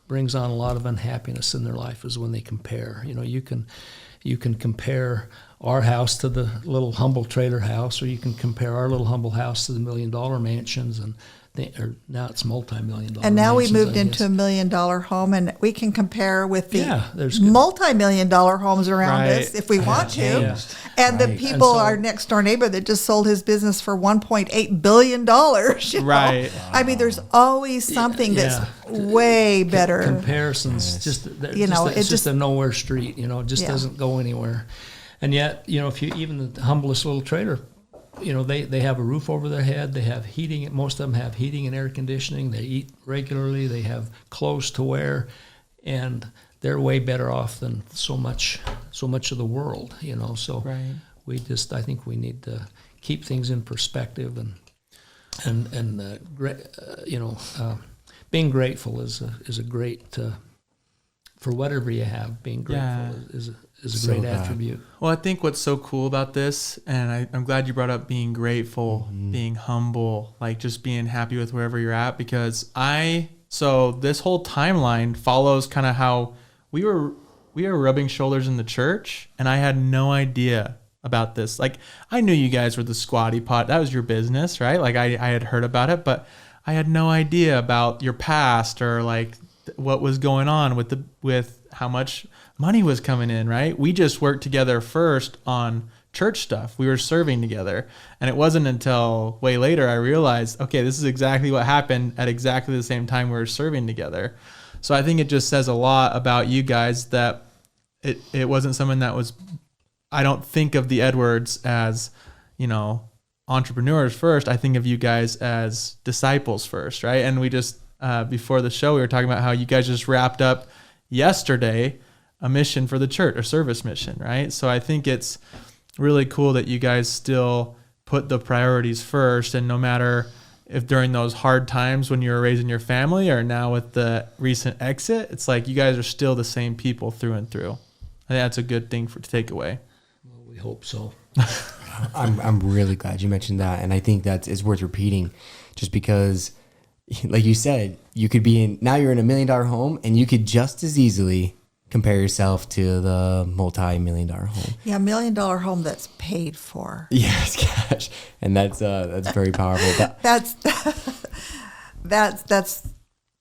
brings on a lot of unhappiness in their life is when they compare. You can compare our house to the little humble trailer house, or you can compare our little humble house to the $1 million mansions, and or now it's multi-million-dollar. And now we mansions, moved I into guess. $1 million home, and we can compare with the Yeah, there's good. multi-million-dollar homes around Right. us if we want to. Yeah. And the Right. people, And so- our next door neighbor that just sold his business for $1.8 billion. You know? Right. I mean, there's always something that's way better. Comparisons, just You know, it's it just just- a nowhere street. You know, it just Yeah. doesn't go anywhere. And yet, you know, if you even the humblest little trader, you know, they have a roof over their head. They have heating. Most of them have heating and air conditioning. They eat regularly. They have clothes to wear, and they're way better off than so much of the world. You know, so Right. I think we need to keep things in perspective being grateful is a great for whatever you have. Being grateful Yeah. is a So great good. attribute. Well, I think what's so cool about this, and I'm glad you brought up being grateful, being humble, like just being happy with wherever you're at, because so this whole timeline follows kind of how we were rubbing shoulders in the church, and I had no idea about this. Like, I knew you guys were the Squatty Pot. That was your business, right? Like I had heard about it, but I had no idea about your past or like what was going on with how much money was coming in, right? We just worked together first on church stuff. We were serving together. And it wasn't until way later I realized, okay, this is exactly what happened at exactly the same time we were serving together. So I think it just says a lot about you guys that it wasn't someone that was, I don't think of the Edwards as, you know, entrepreneurs first. I think of you guys as disciples first, right? And we just, before the show, we were talking about how you guys just wrapped up yesterday a mission for the church, a service mission, right? So I think it's really cool that you guys still put the priorities first, and no matter if during those hard times when you were raising your family or now with the recent exit, it's like you guys are still the same people through and through. I think that's a good thing to take away. Well, we hope so. I'm really glad you mentioned that, and I think that is worth repeating, just because, like you said, you could be in, now you're in $1 million home, and you could just as easily compare yourself to the multi-million-dollar home. Yeah, $1 million home that's paid for. Yes, gosh, and that's very powerful. But That's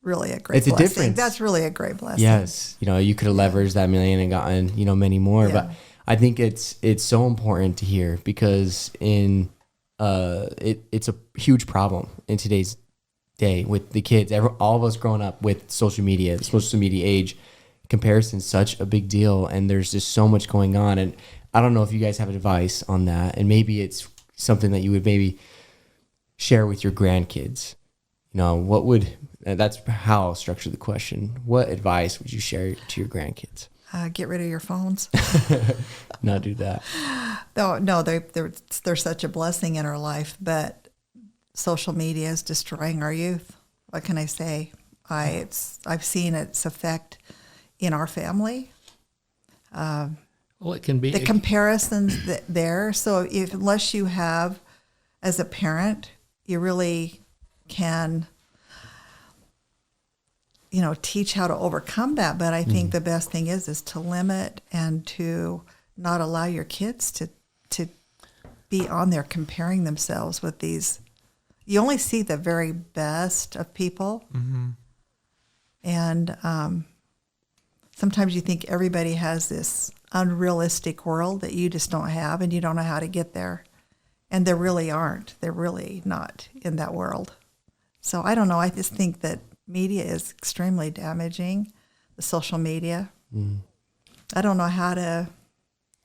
really a great It's a blessing. difference. That's really a great blessing. yes, you could have leveraged that $1 million and gotten many more. Yeah. But I think it's so important to hear, because it's a huge problem in today's day with the kids. All of us growing up with social media, the social media age. Comparison's such a big deal, and there's just so much going on. And I don't know if you guys have advice on that, and maybe it's something that you would maybe share with your grandkids. That's how I'll structure the question. What advice would you share to your grandkids? Get rid of your phones. Not do that. No, they're such a blessing in our life, but social media is destroying our youth. What can I say? I've seen its effect in our family. Well, it can be The comparisons there. So unless you have, as a parent, you really can, teach how to overcome that. But I think the best thing is to limit and to not allow your kids to be on there comparing themselves with these. You only see the very best of people. Mm-hmm. And sometimes you think everybody has this unrealistic world that you just don't have, and you don't know how to get there. And there really aren't. They're really not in that world. So I don't know. I just think that media is extremely damaging, the social media. I don't know how to...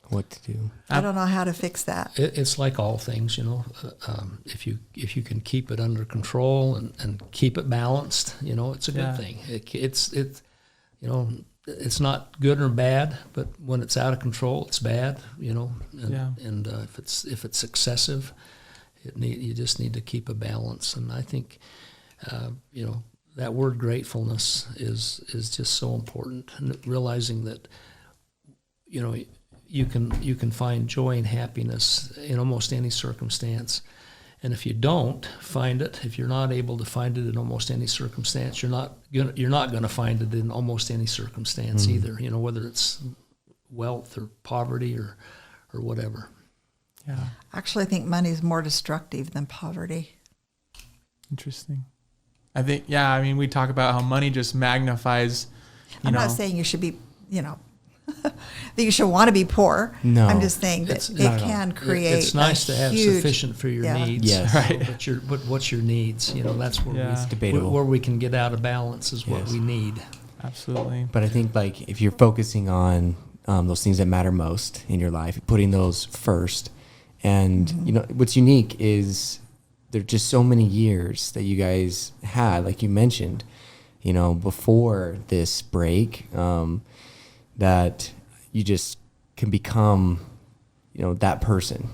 What to do? I don't know how to fix that. It's like all things, if you can keep it under control and keep it balanced, it's a good thing. It's not good or bad, but when it's out of control, it's bad, and if it's excessive, you just need to keep a balance. And I think, that word gratefulness is just so important, and realizing that, you can find joy and happiness in almost any circumstance. And if you don't find it, if you're not able to find it in almost any circumstance, you're not gonna find it in almost any circumstance either. Whether it's wealth or poverty or whatever. Yeah. Actually, I think money is more destructive than poverty. Interesting. I think, yeah, I mean, we talk about how money just magnifies, I'm not saying you should be, that you should want to be poor. No. I'm just saying that It's it not at can all. create It's nice to have huge, sufficient for your yeah. needs. Yes. Right. But what's your needs? That's where Yeah. It's debatable. where we can get out of balance is what Yes. we need. Absolutely. But I think like if you're focusing on those things that matter most in your life, putting those first, and what's unique is there are just so many years that you guys had, like you mentioned, before this break, that you just can become, that person,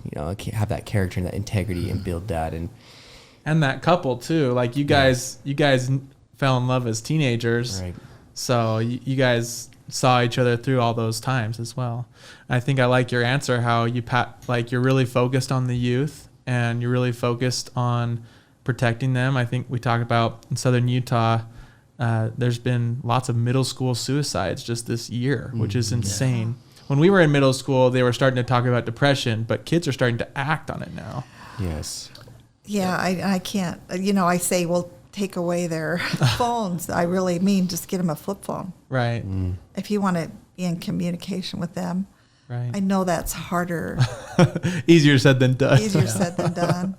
have that character and that integrity and build that And that couple too, like you guys fell in love as teenagers. right. So you guys saw each other through all those times as well. I think I like your answer, how you're really focused on the youth and you're really focused on protecting them. I think we talked about in Southern Utah, there's been lots of middle school suicides just this year, which is insane. When we were in middle school, they were starting to talk about depression, but kids are starting to act on it now. Yes. Yeah, I can't. I say, well, take away their phones. I really mean just get them a flip phone. Right. If you want to be in communication with them. Right. I know that's harder, Easier said than done. easier said than done.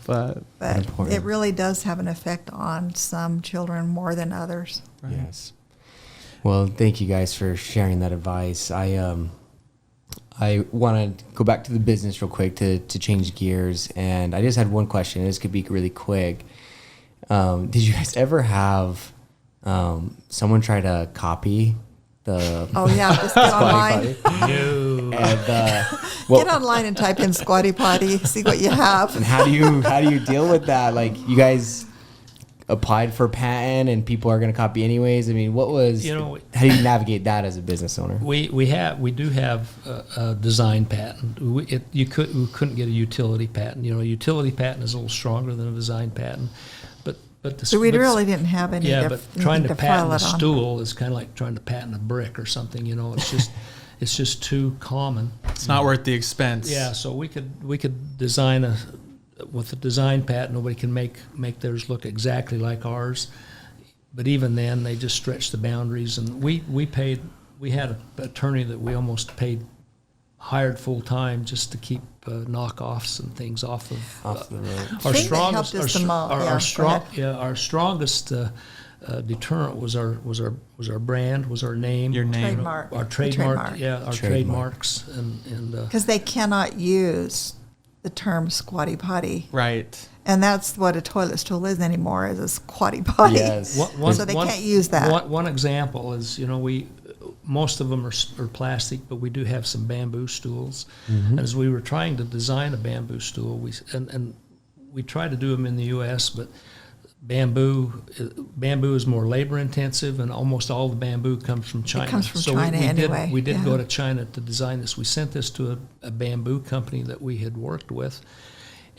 But But Important. it really does have an effect on some children more than others. right. Yes. Well, thank you guys for sharing that advice. I want to go back to the business real quick to change gears, and I just had one question. This could be really quick. Did you guys ever have someone try to copy the? Oh yeah, just get online. No. And, Get online and type in Squatty Potty, see what you have. and how do you deal with that? Like, you guys applied for a patent, and people are going to copy anyways. I mean, what was? How do you navigate that as a business owner? We do have a design patent. We couldn't get a utility patent. A utility patent is a little stronger than a design patent, but So we really didn't have any. Yeah, to, but anything trying to file patent a it on. stool is kind of like trying to patent a brick or something. It's just too common. It's not worth the expense. Yeah, so we could design with a design patent. Nobody can make theirs look exactly like ours. But even then, they just stretch the boundaries. And we had an attorney that we almost hired full time just to keep knockoffs and things off of the road. our think that strongest. helped us the most. Our strongest deterrent was our brand, was our name, Your name. Trademark. our The trademark, trademark. yeah, our trademarks, and Because they cannot use the term Squatty Potty. Right. And that's what a toilet stool is anymore, is a Squatty Potty. Yes. So they can't use that. One example is, most of them are plastic, but we do have some bamboo stools. And as we were trying to design a bamboo stool, we try to do them in the U.S., but bamboo is more labor intensive, and almost all the bamboo comes from China. comes from so China anyway, We did yeah. go to China to design this. We sent this to a bamboo company that we had worked with,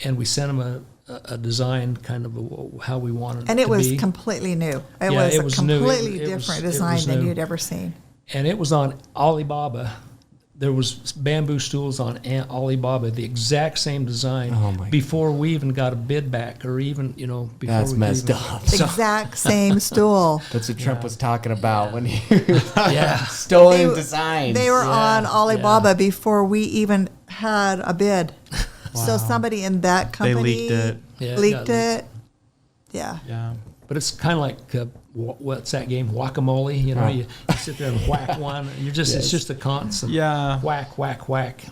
and we sent them a design kind of how we wanted And it it to was be. completely new. It Yeah, was it a was new. completely It was- different it was design than new. you'd ever seen. And it was on Alibaba. There was bamboo stools on Alibaba, the exact same design, Oh, my before we even got a bid back, or even before That's we could messed even- up. The exact same stool. That's what Trump was talking about when he Yeah. stolen They- designs. They were Yeah, on Alibaba yeah. before we even had a bid. So Wow. somebody in that They company leaked it. Yeah, it leaked got it. Yeah. Yeah. But it's kind of like what's that game, whack-a-mole? You sit there and whack one. And it's just a constant Yeah. whack, whack, whack.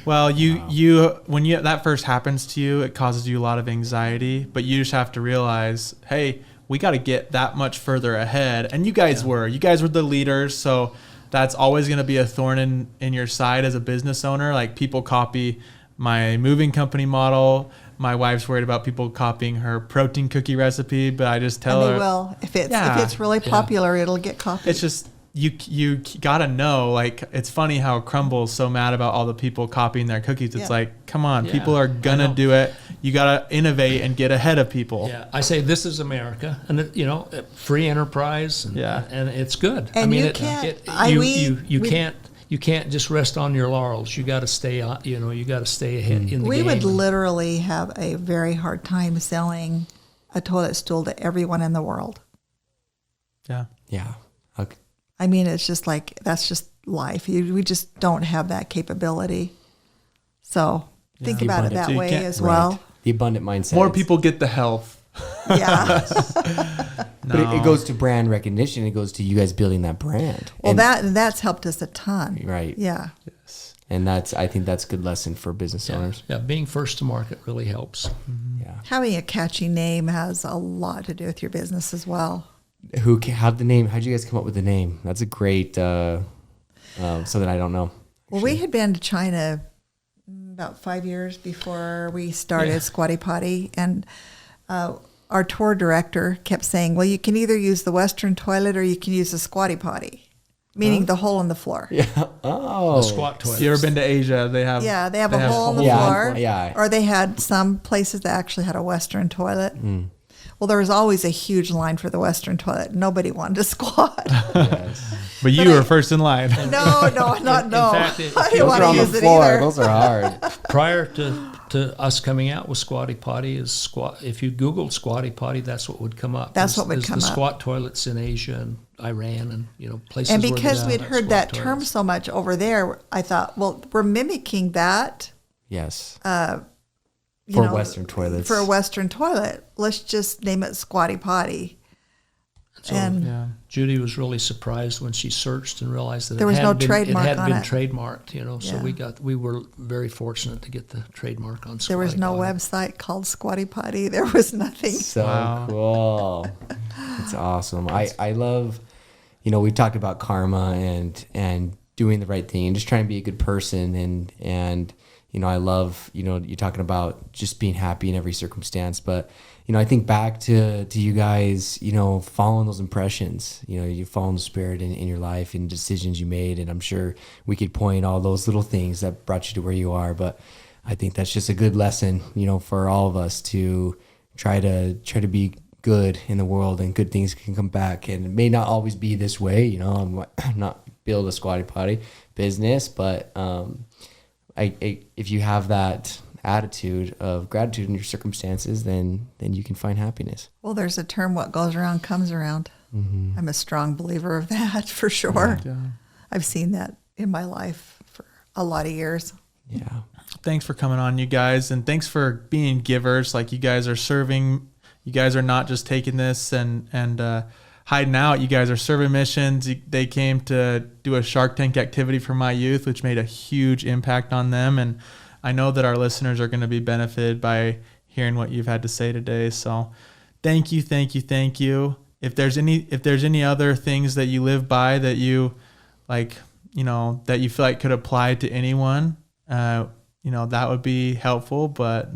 Well, you when that first happens to you, it causes you a lot of anxiety, but you just have to realize, hey, we got to get that much further ahead. And you guys were the leaders. So that's always going to be a thorn in your side as a business owner. Like, people copy my moving company model. My wife's worried about people copying her protein cookie recipe, but I just tell And they her, will. If Yeah. it's really popular, it'll get copied. it's just, you gotta know, like, it's funny how Crumble's so mad about all the people copying their cookies. It's Yeah. like, come on, Yeah, people are I gonna know. do it. You gotta innovate and get ahead of people. Yeah, I say this is America, and free enterprise, and, Yeah. and it's good. And you can't just rest on your laurels. You got to stay on. You got to stay ahead in the We game. would literally have a very hard time selling a toilet stool to everyone in the world. Yeah. Yeah. Okay. I mean, it's just like, that's just life. We just don't have that capability. So think Yeah. about it So that you way can't- as Right. well. The abundant mindset. More It's- people get the health. Yeah. But it goes to brand recognition. It goes to you guys building that brand. Well, And- that's helped us a ton. Right. Yeah. And I think that's a good lesson for business owners. Yeah, being first to market really helps. Yeah. Having a catchy name has a lot to do with your business as well. How'd you guys come up with the name? That's a great, something I don't know. Well, we had been to China about 5 years before we started Squatty Potty, and our tour director kept saying, well, you can either use the Western toilet or you can use the Squatty Potty, meaning the hole in the floor. Yeah. Oh. The squat toilet. You ever been to Asia? They have Yeah, they have a hole in the Yeah, floor. yeah. Or they had some places that actually had a Western toilet. Well, there was always a huge line for the Western toilet. Nobody wanted to squat. Yes. But you were first in line. No. In fact, I didn't Those want are to on the use it floor. either. Those are hard. Prior to us coming out with Squatty Potty, if you Googled Squatty Potty, that's what would come up. That's what would There's come the up. squat toilets in Asia and Iran and places. And where because they we'd have heard squat that term toilets. so much over there, I thought, well, we're mimicking that. Yes. you For know, Western toilets. For a Western toilet. Let's just name it Squatty Potty. So And Yeah. Judy was really surprised when she searched and realized that There was no it trademark had on been it. trademarked. So Yeah. we were very fortunate to get the trademark on. there was Squatty no Potty. website called Squatty Potty. There was nothing. So Wow. cool. It's awesome. I love, we've talked about karma and doing the right thing and just trying to be a good person. And I love, you talking about just being happy in every circumstance. But, I think back to you guys, following those impressions, you following the spirit in your life and decisions you made. And I'm sure we could point all those little things that brought you to where you are. But I think that's just a good lesson, for all of us to try to be good in the world, and good things can come back. And it may not always be this way, I'm not build a Squatty Potty business, but if you have that attitude of gratitude in your circumstances, then you can find happiness. Well, there's a term, what goes around comes around. Mm-hmm. I'm a strong believer of that for sure. Yeah. I've seen that in my life for a lot of years. Yeah. Thanks for coming on, you guys, and thanks for being givers. Like, you guys are serving. You guys are not just taking this and hiding out. You guys are serving missions. They came to do a Shark Tank activity for my youth, which made a huge impact on them. And I know that our listeners are going to be benefited by hearing what you've had to say today. So thank you, thank you, thank you. If there's any other things that you live by that you like, that you feel like could apply to anyone, that would be helpful. But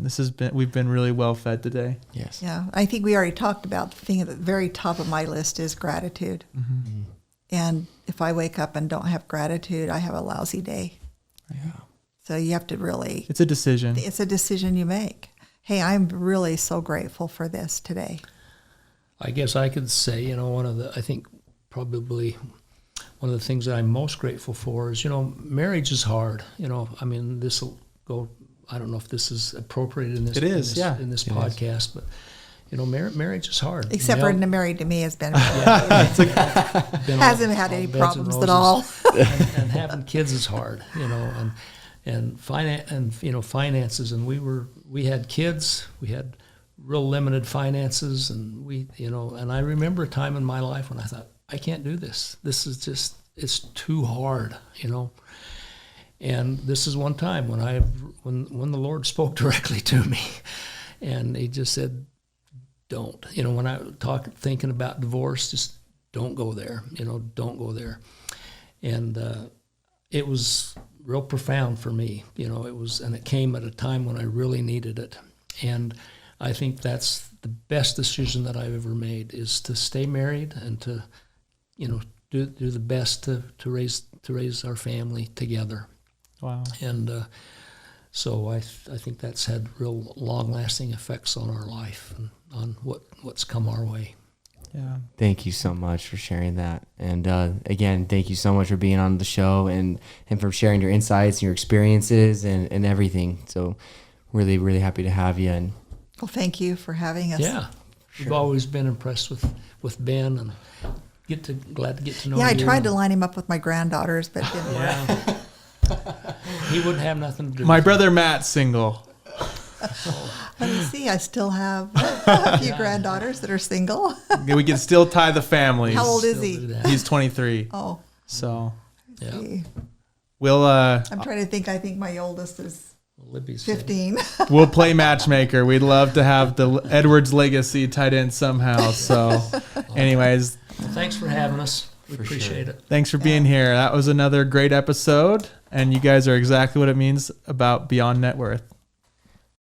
we've been really well fed today. Yes. Yeah, I think we already talked about the thing at the very top of my list is gratitude. Mm-hmm. And if I wake up and don't have gratitude, I have a lousy day. Yeah. So you have to really, It's a decision. it's a decision you make. Hey, I'm really so grateful for this today. I guess I could say, I think probably one of the things that I'm most grateful for is, marriage is hard. This will go, I don't know if this is appropriate in this, It is, yeah. in this podcast, but, marriage is hard. Except for married to me has been, been hasn't had any beds and problems at roses. all. and having kids is hard, and finances. And we had kids, we had real limited finances, and and I remember a time in my life when I thought, I can't do this. This is just, it's too hard, And this is one time when the Lord spoke directly to me, and He just said, "Don't." When I thinking about divorce, just don't go there. Don't go there. And it was real profound for me. And it came at a time when I really needed it. And I think that's the best decision that I've ever made, is to stay married and to, do the best to raise our family together. Wow. And so I think that's had real long-lasting effects on our life and on what's come our way. Yeah. Thank you so much for sharing that. And again, thank you so much for being on the show and for sharing your insights and your experiences and everything. So really, really happy to have you. And Well, thank you for having us. Yeah. We've always been impressed with Ben, and glad to get to know Yeah, I you. tried to line him up with my granddaughters, but it didn't work. Yeah. He wouldn't have nothing to do My with brother Matt's single. Let me see. I still have a few granddaughters that are single. We can still tie the families. How old is Still do he? that. He's 23. Oh, So Yeah. see. we'll I'm trying to think. I think my oldest is Libby's 15. we'll play matchmaker. We'd love to have the Edwards legacy tied in somehow. So, anyways, Thanks for having us. We For appreciate sure. it. thanks for being here. That was another great episode, and you guys are exactly what it means about Beyond Net Worth.